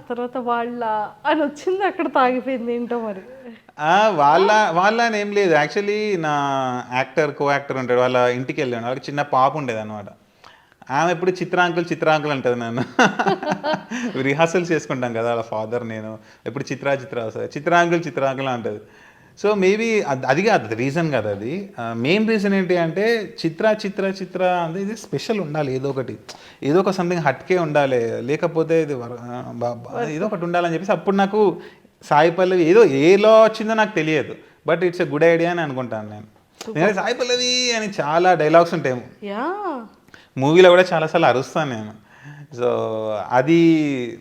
తర్వాత వాళ్ళ అని వచ్చింది అక్కడ తాగిపోయింది ఏంటో మరి. వాళ్ళ అని ఏం లేదు. యాక్చువల్లీ నా కో యాక్టర్ ఉంటాడు, వాళ్ళ ఇంటికి వెళ్ళాను. వాళ్ళకి చిన్న పాప ఉండేది అనమాట. ఆమె ఎప్పుడు చిత్రాంకుల్ అంటుంది నన్ను. రిహార్సల్స్ చేసుకుంటాం కదా వాళ్ళ ఫాదర్ నేను, ఎప్పుడు చిత్ర వస్తుంది, చిత్రాంకుల్ అంటుంది. సో మేబీ అది కాదు రీజన్ కాదు, అది మెయిన్ రీజన్ ఏంటి అంటే చిత్ర అంటే ఇది స్పెషల్ ఉండాలి, ఏదో ఒక సంథింగ్ హట్కే ఉండాలి, లేకపోతే ఇది ఏదో ఒకటి ఉండాలని చెప్పేసి అప్పుడు నాకు సాయి పల్లవి ఏలో వచ్చిందో నాకు తెలియదు, but it's a good idea అని అనుకుంటాను నేను. నేను సాయి పల్లవి అని చాలా డైలాగ్స్ ఉంటాయి మూవీలో కూడా చాలాసార్లు అరుస్తాను నేను. సో అది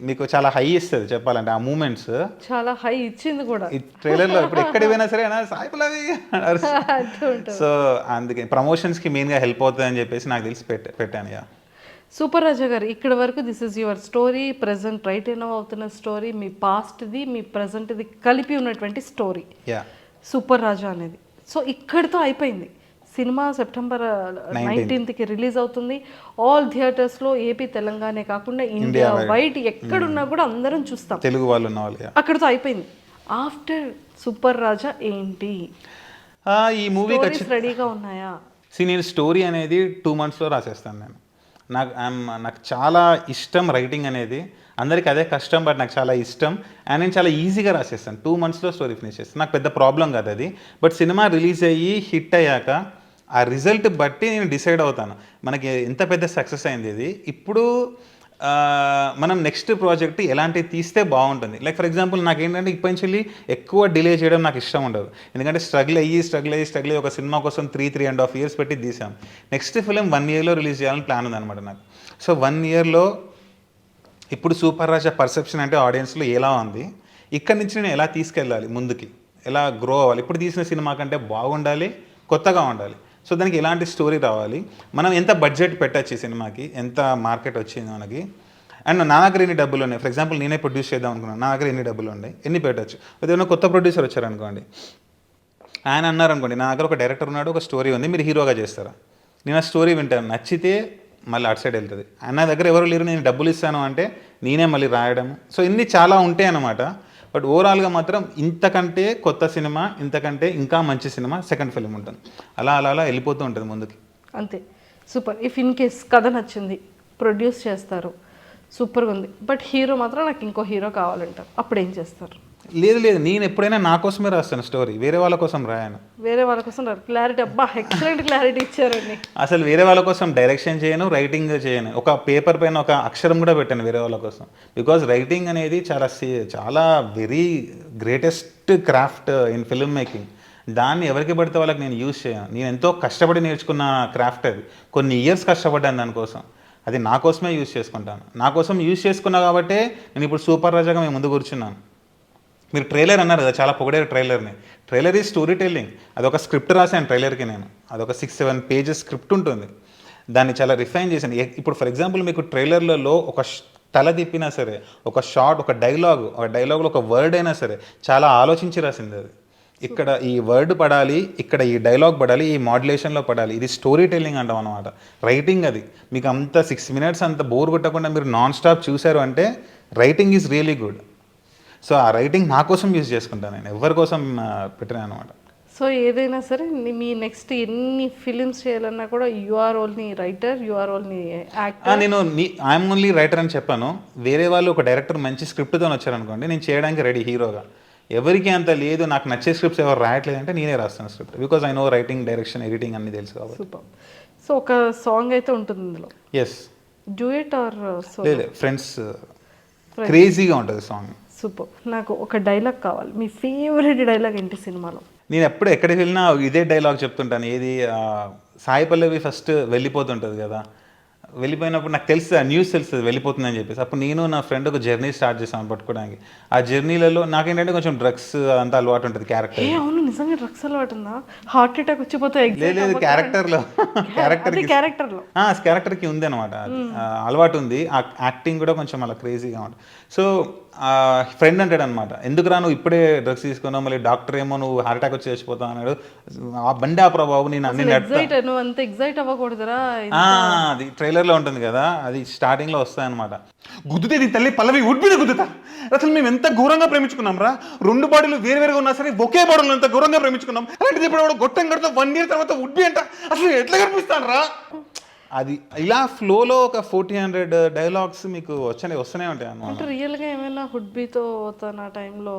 మీకు చాలా హై ఇస్తుంది చెప్పాలంటే, ఆ మూమెంట్స్ చాలా హై ఇచ్చింది కూడా ఈ ట్రైలర్లో. ఇప్పుడు ఎక్కడికి పోయినా సరే సాయి పల్లవి సో అందుకే ప్రమోషన్స్కి మెయిన్గా హెల్ప్ అవుతుంది అని చెప్పేసి నాకు తెలిసి పెట్టాను. యా సూపర్ రాజా గారు, ఇక్కడ వరకు this is your story, present right now అవుతున్న స్టోరీ, మీ పాస్ట్ది మీ ప్రజెంట్ది కలిపి ఉన్నటువంటి స్టోరీ సూపర్ రాజా అనేది. సో ఇక్కడితో అయిపోయింది. సినిమా సెప్టెంబర్ 19th రిలీజ్ అవుతుంది. ఆల్ థియేటర్స్లో ఏపీ తెలంగాణ కాకుండా ఇండియా వైడ్ ఎక్కడున్నా కూడా అందరం చూస్తాం, తెలుగు వాళ్ళు ఉన్న వాళ్ళు. అక్కడితో అయిపోయింది. ఆఫ్టర్ సూపర్ రాజా ఏంటి ఈ మూవీ రెడీగా ఉన్నాయా? నేను స్టోరీ అనేది 2 monthsలో రాసేస్తాను నేను. నాకు చాలా ఇష్టం రైటింగ్ అనేది. అందరికీ అదే కష్టం, బట్ నాకు చాలా ఇష్టం. అండ్ నేను చాలా ఈజీగా రాసేస్తాను. 2 monthsలో స్టోరీ ఫినిష్ చేస్తాను. నాకు పెద్ద ప్రాబ్లం కాదు అది. బట్ సినిమా రిలీజ్ అయ్యి హిట్ అయ్యాక ఆ రిజల్ట్ బట్టి నేను డిసైడ్ అవుతాను మనకి ఎంత పెద్ద సక్సెస్ అయింది ఇది. ఇప్పుడు మనం నెక్స్ట్ ప్రాజెక్ట్ ఎలాంటివి తీస్తే బాగుంటుంది. లైక్ ఫర్ ఎగ్జాంపుల్ నాకేంటంటే ఇప్పటి ఎక్కువ డిలే చేయడం నాకు ఇష్టం ఉండదు. ఎందుకంటే స్ట్రగుల్ అయ్యి ఒక సినిమా కోసం 3.5 years పెట్టి తీసాం. నెక్స్ట్ ఫిలిం 1 yearలో రిలీజ్ చేయాలని ప్లాన్ ఉందన్నమాట నాకు. సో 1 yearలో ఇప్పుడు సూపర్ రాజా పర్సెప్షన్ అంటే ఆడియన్స్లో ఎలా ఉంది, ఇక్కడి నుంచి నేను ఎలా తీసుకెళ్ళాలి ముందుకి, ఎలా గ్రో అవ్వాలి, ఇప్పుడు తీసిన సినిమా కంటే బాగుండాలి, కొత్తగా ఉండాలి. సో దానికి ఎలాంటి స్టోరీ రావాలి, మనం ఎంత బడ్జెట్ పెట్టచ్చు ఈ సినిమాకి, ఎంత మార్కెట్ వచ్చింది మనకి, అండ్ నా దగ్గర ఎన్ని డబ్బులు ఉన్నాయి. ఫర్ ఎగ్జాంపుల్ నేనే ప్రొడ్యూస్ చేద్దాం అనుకున్నాను, నా దగ్గర ఎన్ని డబ్బులు ఉన్నాయి, ఎన్ని పెట్టచ్చు. ఏదైనా కొత్త ప్రొడ్యూసర్ వచ్చారనుకోండి, ఆయన అన్నారనుకోండి నా దగ్గర ఒక డైరెక్టర్ ఉన్నాడు, ఒక స్టోరీ ఉంది, మీరు హీరోగా చేస్తారా, నేను ఆ స్టోరీ వింటాను, నచ్చితే మళ్ళీ అటు సైడ్ వెళ్తుంది. నా దగ్గర ఎవరు లేరు, నేను డబ్బులు ఇస్తాను అంటే నేనే మళ్ళీ రాయడం. సో ఇన్ని చాలా ఉంటాయి అన్నమాట. బట్ ఓవరాల్గా మాత్రం ఇంతకంటే కొత్త సినిమా, ఇంతకంటే ఇంకా మంచి సినిమా సెకండ్ ఫిలిం ఉంటుంది. అలా వెళ్ళిపోతూ ఉంటుంది ముందుకి. అంతే. సూపర్. ఇఫ్ ఇన్ కేస్ కథ నచ్చింది, ప్రొడ్యూస్ చేస్తారు, సూపర్గా ఉంది, బట్ హీరో మాత్రం నాకు ఇంకో హీరో కావాలంటారు, అప్పుడు ఏం చేస్తారు? లేదు నేను ఎప్పుడైనా నా కోసమే రాస్తాను స్టోరీ, వేరే వాళ్ళ కోసం రాయను. వేరే వాళ్ళ కోసం క్లారిటీ, అబ్బా ఎక్సలెంట్ క్లారిటీ ఇచ్చారండి. అసలు వేరే వాళ్ళ కోసం డైరెక్షన్ చేయను, రైటింగ్ చేయను, ఒక పేపర్ పైన ఒక అక్షరం కూడా పెట్టాను వేరే వాళ్ళ కోసం. బికాజ్ రైటింగ్ అనేది చాలా very greatest craft in film making. దాన్ని ఎవరికి పడితే వాళ్ళకి నేను యూజ్ చేయను. నేను ఎంతో కష్టపడి నేర్చుకున్న క్రాఫ్ట్ అది, కొన్ని ఇయర్స్ కష్టపడ్డాను దానికోసం. అది నా కోసమే యూజ్ చేసుకుంటాను. నా కోసం యూజ్ చేసుకున్నా కాబట్టే నేను ఇప్పుడు సూపర్ రాజాగా మేము ముందు కూర్చున్నాను. మీరు ట్రైలర్ అన్నారు కదా, చాలా పొగిడారు ట్రైలర్ని. ట్రైలర్ ఈ స్టోరీ టెల్లింగ్. అదొక స్క్రిప్ట్ రాశాను ట్రైలర్కి నేను. అదొక 6-7 pages స్క్రిప్ట్ ఉంటుంది. దాన్ని చాలా రిఫైన్ చేశాను. ఇప్పుడు ఫర్ ఎగ్జాంపుల్ మీకు ట్రైలర్లలో ఒక తల తిప్పినా సరే, ఒక షార్ట్, ఒక డైలాగ్లో ఒక వర్డ్ అయినా సరే చాలా ఆలోచించి రాసింది అది. ఇక్కడ ఈ వర్డ్ పడాలి, ఇక్కడ ఈ డైలాగ్ పడాలి, ఈ మాడ్యులేషన్లో పడాలి. ఇది స్టోరీ టెల్లింగ్ అంటాం అనమాట. రైటింగ్ అది మీకు అంత 6 minutes అంత బోర్ కొట్టకుండా మీరు నాన్ స్టాప్ చూశారు అంటే writing is really good. So ఆ రైటింగ్ నా కోసం యూజ్ చేసుకుంటాను, నేను ఎవరి కోసం పెట్టినా అనమాట. సో ఏదైనా సరే మీ నెక్స్ట్ ఎన్ని ఫిలిమ్స్ చేయాలన్నా కూడా you are only writer, you are only actor. నేను ఐఎమ్ ఓన్లీ రైటర్ అని చెప్పాను. వేరే వాళ్ళు ఒక డైరెక్టర్ మంచి స్క్రిప్ట్తో వచ్చారనుకోండి, నేను చేయడానికి రెడీ హీరోగా. ఎవరికి అంత లేదు, నాకు నచ్చే స్క్రిప్ట్స్ ఎవరు రాయట్లేదు అంటే నేనే రాస్తాను script. Because I know writing, direction, editing అన్ని తెలుసు కాబట్టి. సూపర్. సో ఒక సాంగ్ అయితే ఉంటుంది ఇందులో. ఎస్. డూయట్ ఆర్ లేదు, ఫ్రెండ్స్ క్రేజీగా ఉంటుంది సాంగ్. సూపర్. నాకు ఒక డైలాగ్ కావాలి, మీ ఫేవరెట్ డైలాగ్ ఏంటి సినిమాలో? నేను ఎప్పుడు ఎక్కడికి వెళ్ళినా ఇదే డైలాగ్ చెప్తుంటాను. ఏది సాయి పల్లవి ఫస్ట్ వెళ్ళిపోతుంటుంది కదా, వెళ్ళిపోయినప్పుడు నాకు తెలుసు, ఆ న్యూస్ తెలుస్తుంది వెళ్ళిపోతుందని చెప్పేసి. అప్పుడు నేను నా ఫ్రెండ్ ఒక జర్నీ స్టార్ట్ చేసాను పట్టుకోవడానికి. ఆ జర్నీలలో నాకేంటంటే కొంచెం డ్రగ్స్ అంతా అలవాటు ఉంటుంది క్యారెక్టర్. అవును, నిజంగా డ్రగ్స్ అలవాటు ఉందా? హార్ట్ అటాక్ వచ్చిపోతే లేదు క్యారెక్టర్లో క్యారెక్టర్కి ఉంది అనమాట, అలవాటు ఉంది. ఆ యాక్టింగ్ కూడా కొంచెం అలా క్రేజీగా ఉంటుంది. సో ఫ్రెండ్ అంటాడు అనమాట, ఎందుకు రా నువ్వు ఇప్పుడే డ్రగ్స్ తీసుకున్నావు, మళ్ళీ డాక్టర్ ఏమో నువ్వు హార్ట్ అటాక్ వచ్చి చచ్చిపోతావు అన్నాడు. ఆ బండి ఆపరా బాబు, నేను అన్ని నువ్వు అంత ఎగ్జైట్ అవ్వకూడదురా. అది ట్రైలర్లో ఉంటుంది కదా, అది స్టార్టింగ్లో వస్తాయన్నమాట. గుద్దుతే నీ తల్లి పల్లవి వుడ్ మీద గుద్దుతా, అసలు మేము ఎంత ఘోరంగా ప్రేమించుకున్నాం రా, 2 బాడీలు వేరువేరుగా ఉన్నా సరే ఒకే బాడీలో ఎంత ఘోరంగా ప్రేమించుకున్నాం. అలాంటిది ఇప్పుడు గొట్టం కడితే 1 year తర్వాత వుడ్ అంట, అసలు ఎట్లా కనిపిస్తాను రా. అది ఇలా ఫ్లోలో ఒక 1400 డైలాగ్స్ మీకు వస్తూనే ఉంటాయి అన్నమాట. రియల్గా ఏమైనా హుడ్ బీతో తన టైంలో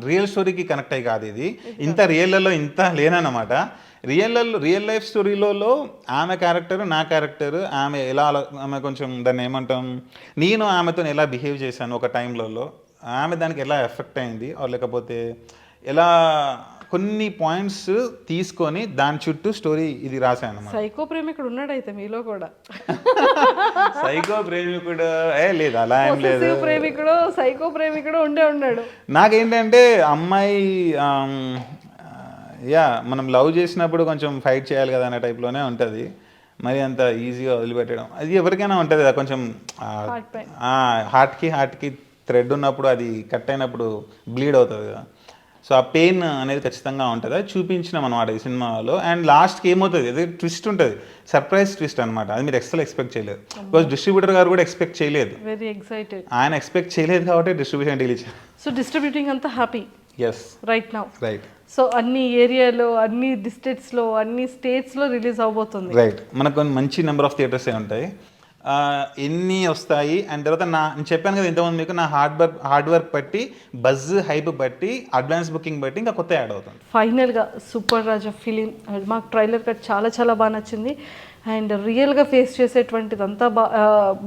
రియల్ స్టోరీకి కనెక్ట్ అయ్యి కాదు ఇది, ఇంత రియల్లో ఇంత లేనన్నమాట. రియల్ లైఫ్ స్టోరీలలో ఆమె క్యారెక్టర్, నా క్యారెక్టర్, ఆమె ఎలా ఆమె కొంచెం దాన్ని ఏమంటాం, నేను ఆమెతో ఎలా బిహేవ్ చేశాను ఒక టైంలలో, ఆమె దానికి ఎలా ఎఫెక్ట్ అయింది, లేకపోతే ఎలా కొన్ని పాయింట్స్ తీసుకొని దాని చుట్టూ స్టోరీ ఇది రాశాను. సైకో ప్రేమికుడు ఉన్నాడైతే మీలో కూడా. సైకో ప్రేమికుడు లేదు, అలా ఏం లేదు. ప్రేమికుడు సైకో ప్రేమికుడు ఉన్నాడు. నాకేంటంటే అమ్మాయి మనం లవ్ చేసినప్పుడు కొంచెం ఫైట్ చేయాలి కదా అనే టైప్లోనే ఉంటుంది. మరి అంత ఈజీగా వదిలిపెట్టడం అది ఎవరికైనా ఉంటుంది కదా, కొంచెం హార్ట్కి థ్రెడ్ ఉన్నప్పుడు అది కట్ అయినప్పుడు బ్లీడ్ అవుతుంది కదా. సో ఆ పెయిన్ అనేది ఖచ్చితంగా ఉంటుంది, అది చూపించినాం అనమాట ఈ సినిమాలో. అండ్ లాస్ట్కి ఏమవుతుంది, అది ట్విస్ట్ ఉంటుంది, సర్ప్రైజ్ ట్విస్ట్ అనమాట. అది మీరు ఎక్స్పెక్ట్ చేయలేదు, బికాజ్ డిస్ట్రిబ్యూటర్ గారు కూడా ఎక్స్పెక్ట్ చేయలేదు. Very excited. ఆయన ఎక్స్పెక్ట్ చేయలేదు కాబట్టి డిస్ట్రిబ్యూషన్ డీల్ ఇచ్చారు. సో డిస్ట్రిబ్యూటింగ్ అంతా happy yes right now. Right. So అన్ని ఏరియాలో, అన్ని డిస్ట్రిక్ట్స్లో, అన్ని స్టేట్స్లో రిలీజ్ అవబోతుంది. రైట్. మనకు మంచి నెంబర్ ఆఫ్ థియేటర్సే ఉంటాయి, ఎన్ని వస్తాయి. అండ్ తర్వాత నేను చెప్పాను కదా ఇంతకుముందు మీకు, నా హార్డ్ వర్క్ బట్టి, బజ్ హైప్ బట్టి, అడ్వాన్స్ బుకింగ్ బట్టి ఇంకా కొత్త యాడ్ అవుతుంది. ఫైనల్గా సూపర్ రాజా ఫిలిం మాకు ట్రైలర్ కట్ చాలా చాలా బాగా నచ్చింది. అండ్ రియల్గా ఫేస్ చేసేటువంటిదంతా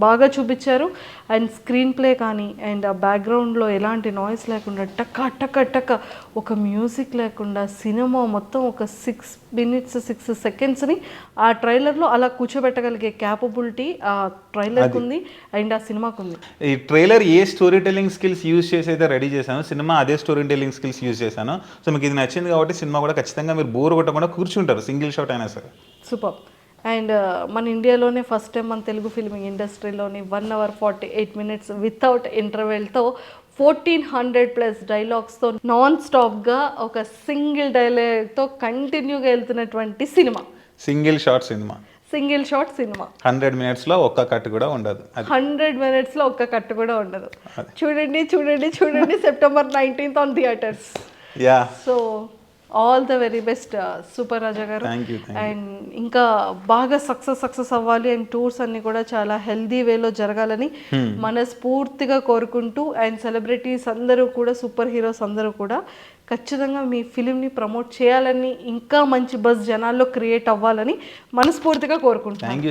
బాగా చూపించారు. అండ్ స్క్రీన్ ప్లే కానీ, అండ్ ఆ బ్యాక్గ్రౌండ్లో ఎలాంటి నాయిస్ లేకుండా, టక్క టక్క టక్క ఒక మ్యూజిక్ లేకుండా సినిమా మొత్తం ఒక 6 minutes 6 secondsని ఆ ట్రైలర్లో అలా కూర్చోబెట్టగలిగే క్యాపబిలిటీ ఆ ట్రైలర్కి ఉంది అండ్ ఆ సినిమాకు ఉంది. ఈ ట్రైలర్ ఏ స్టోరీ టెల్లింగ్ స్కిల్స్ యూజ్ చేసి అయితే రెడీ చేశాను, సినిమా అదే స్టోరీ టెల్లింగ్ స్కిల్స్ యూజ్ చేశాను. సో మీకు ఇది నచ్చింది కాబట్టి సినిమా కూడా ఖచ్చితంగా మీరు బోర్ కొట్టకుండా కూర్చుంటారు, సింగిల్ షాట్ అయినా సరే. సూపర్. అండ్ మన ఇండియాలోనే ఫస్ట్ టైం మన తెలుగు ఫిల్మింగ్ ఇండస్ట్రీలోని 1 hour 48 minutes వితౌట్ ఇంటర్వెల్తో 1400+ డైలాగ్స్తో నాన్ స్టాప్గా ఒక సింగిల్ డైలాగ్తో కంటిన్యూగా వెళ్తున్నటువంటి సినిమా. సింగిల్ షాట్ సినిమా. 100 minutesలో ఒక్క కట్ కూడా ఉండదు. 100 minutesలో ఒక్క కట్ కూడా ఉండదు. చూడండి September 19th on theatres. Yeah. So all the very best super Raja garu. And ఇంకా బాగా సక్సెస్ అవ్వాలి, అండ్ టూర్స్ అన్ని కూడా చాలా హెల్దీ వేలో జరగాలని మనస్ఫూర్తిగా కోరుకుంటూ, అండ్ సెలబ్రిటీస్ అందరూ కూడా, సూపర్ హీరోస్ అందరూ కూడా ఖచ్చితంగా మీ ఫిలింని ప్రమోట్ చేయాలని, ఇంకా మంచి బజ్ జనాల్లో క్రియేట్ అవ్వాలని మనస్ఫూర్తిగా కోరుకుంటున్నాను. Thank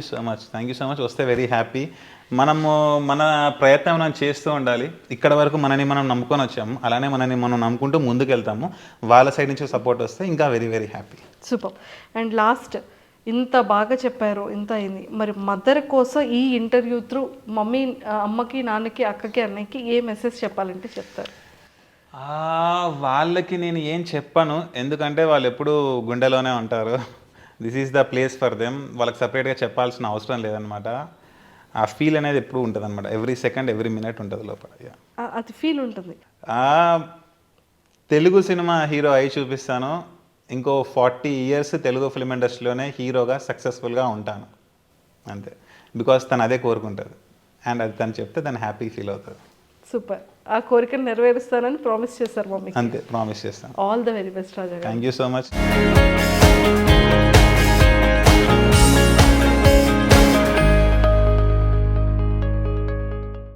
you so much. వస్తే వెరీ హ్యాపీ. మన ప్రయత్నం మనం చేస్తూ ఉండాలి. ఇక్కడ వరకు మనని మనం నమ్ముకొని వచ్చాము, అలానే మనని మనం నమ్ముకుంటూ ముందుకు వెళ్తాము. వాళ్ళ సైడ్ నుంచి సపోర్ట్ వస్తే ఇంకా very very happy. Super. And last, ఇంత బాగా చెప్పారు, ఇంత అయింది, మరి మదర్ కోసం ఈ ఇంటర్వ్యూ త్రూ అమ్మకి, నాన్నకి, అక్కకి, అన్నయ్యకి ఏ మెసేజ్ చెప్పాలంటే చెప్తారు? వాళ్ళకి నేను ఏం చెప్పను, ఎందుకంటే వాళ్ళు ఎప్పుడు గుండెలోనే ఉంటారు. This is the place for them. వాళ్ళకి సపరేట్గా చెప్పాల్సిన అవసరం లేదనమాట. ఆ ఫీల్ అనేది ఎప్పుడు ఉంటుంది అనమాట, ఎవ్రీ సెకండ్ ఎవ్రీ మినిట్ ఉంటుంది లోపల. అది ఫీల్ ఉంటుంది. తెలుగు సినిమా హీరో అయి చూపిస్తాను, ఇంకో 40 years తెలుగు ఫిల్మ్ ఇండస్ట్రీలోనే హీరోగా సక్సెస్ఫుల్గా ఉంటాను అంతే. బికాస్ తను అదే కోరుకుంటుంది, అండ్ అది తను చెప్తే తను హ్యాపీ ఫీల్ అవుతుంది. సూపర్. ఆ కోరికను నెరవేరుస్తానని ప్రామిస్ చేశారు మమ్మీ. అంతే, ప్రామిస్ చేస్తాను. ఆల్ ద వెరీ బెస్ట్ రాజా గారు. Thank you so much.